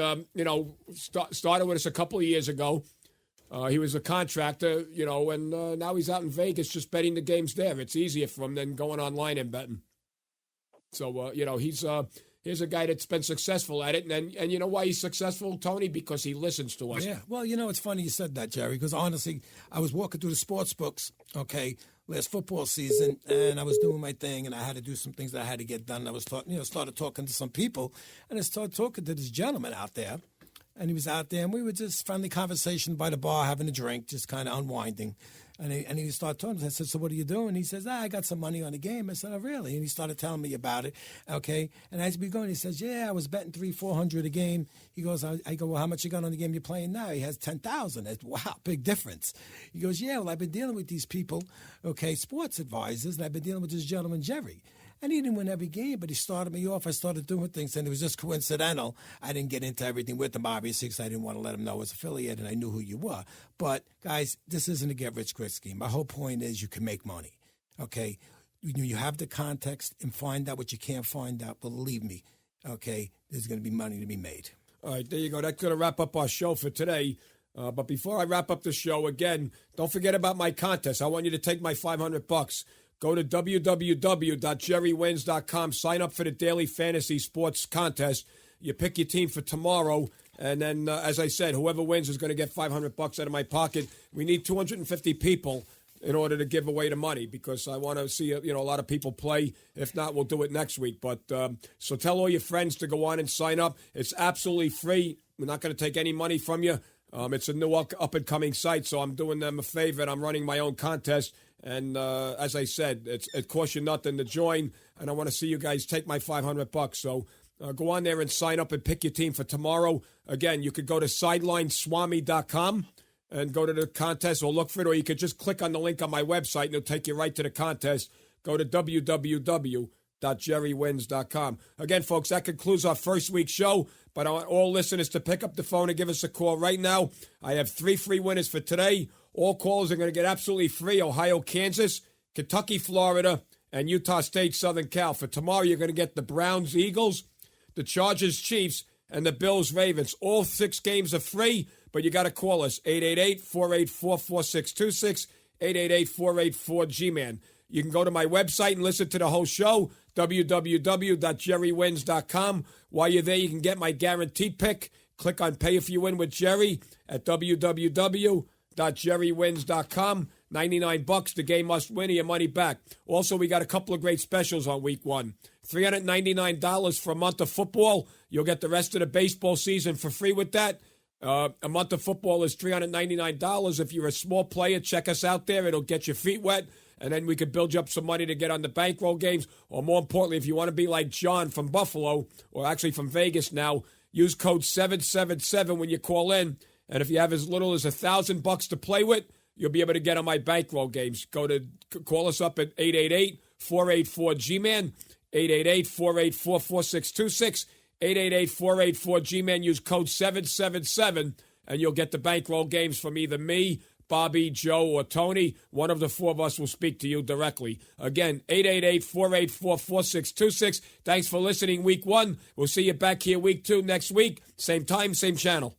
started with us a couple of years ago. He was a contractor, and now he's out in Vegas just betting the games there. It's easier for him than going online and betting. So, here's a guy that's been successful at it. And you know why he's successful, Tony? Because he listens to us. Yeah. Well, it's funny you said that, Jerry, because honestly, I was walking through the sports books, okay, last football season, and I was doing my thing, and I had to do some things that I had to get done. I was started talking to some people, and I started talking to this gentleman out there. And he was out there, and we were just friendly conversation by the bar, having a drink, just kind of unwinding. And he started talking. I said, "So what are you doing?" He says, "I got some money on the game." I said, "Oh, really?" And he started telling me about it. Okay. And as we go, he says, "Yeah, I was betting $300-400 a game." He goes, "I go, well, how much you got on the game you're playing now?" He has 10,000. Wow, big difference. He goes, "Yeah, well, I've been dealing with these people, okay, sports advisors, and I've been dealing with this gentleman, Jerry. And he didn't win every game, but he started me off. I started doing things, and it was just coincidental. I didn't get into everything with him, obviously, because I didn't want to let him know I was affiliated, and I knew who you were. But, guys, this isn't a get-rich-quick scheme. My whole point is you can make money, okay? You have the context and find out what you can't find out. Believe me, okay, there's going to be money to be made." All right, there you go. That's going to wrap up our show for today. But before I wrap up the show, again, don't forget about my contest. I want you to take my $500. Go to www.jerrywins.com. Sign up for the Daily Fantasy Sports Contest. You pick your team for tomorrow. And then, as I said, whoever wins is going to get $500 out of my pocket. We need 250 people in order to give away the money because I want to see, a lot of people play. If not, we'll do it next week. But so tell all your friends to go on and sign up. It's absolutely free. We're not going to take any money from you. It's a new up-and-coming site, so I'm doing them a favor, and I'm running my own contest. And as I said, it costs you nothing to join, and I want to see you guys take my $500. So go on there and sign up and pick your team for tomorrow. Again, you could go to sidelineswami.com and go to the contest or look for it, or you could just click on the link on my website, and it'll take you right to the contest. Go to www.jerrywins.com. Again, folks, that concludes our first week show. But I want all listeners to pick up the phone and give us a call right now. I have 3 free winners for today. All callers are going to get absolutely free. Ohio, Kansas, Kentucky, Florida, and Utah State, Southern Cal. For tomorrow, you're going to get the Browns, Eagles, the Chargers, Chiefs, and the Bills, Ravens. All 6 games are free, but you got to call us, 888-484-4626, 888-484-G-MAN. You can go to my website and listen to the whole show, www.jerrywins.com. While you're there, you can get my guaranteed pick. Click on Pay If You Win with Jerry at www.jerrywins.com. $99. The game must win or your money back. Also, we got a couple of great specials on week 1. $399 for a month of football. You'll get the rest of the baseball season for free with that. A month of football is $399. If you're a small player, check us out there. It'll get your feet wet. and then we could build you up some money to get on the bankroll games. Or more importantly, if you want to be like John from Buffalo, or actually from Vegas now, use code 777 when you call in. And if you have as little as $1,000 to play with, you'll be able to get on my bankroll games. Call us up at 888-484-G-MAN, 888-484-4626, 888-484-G-MAN. Use code 777, and you'll get the bankroll games from either me, Bobby, Joe, or Tony. One of the four of us will speak to you directly. Again, 888-484-4626. Thanks for listening week 1. We'll see you back here week 2 next week. Same time, same channel.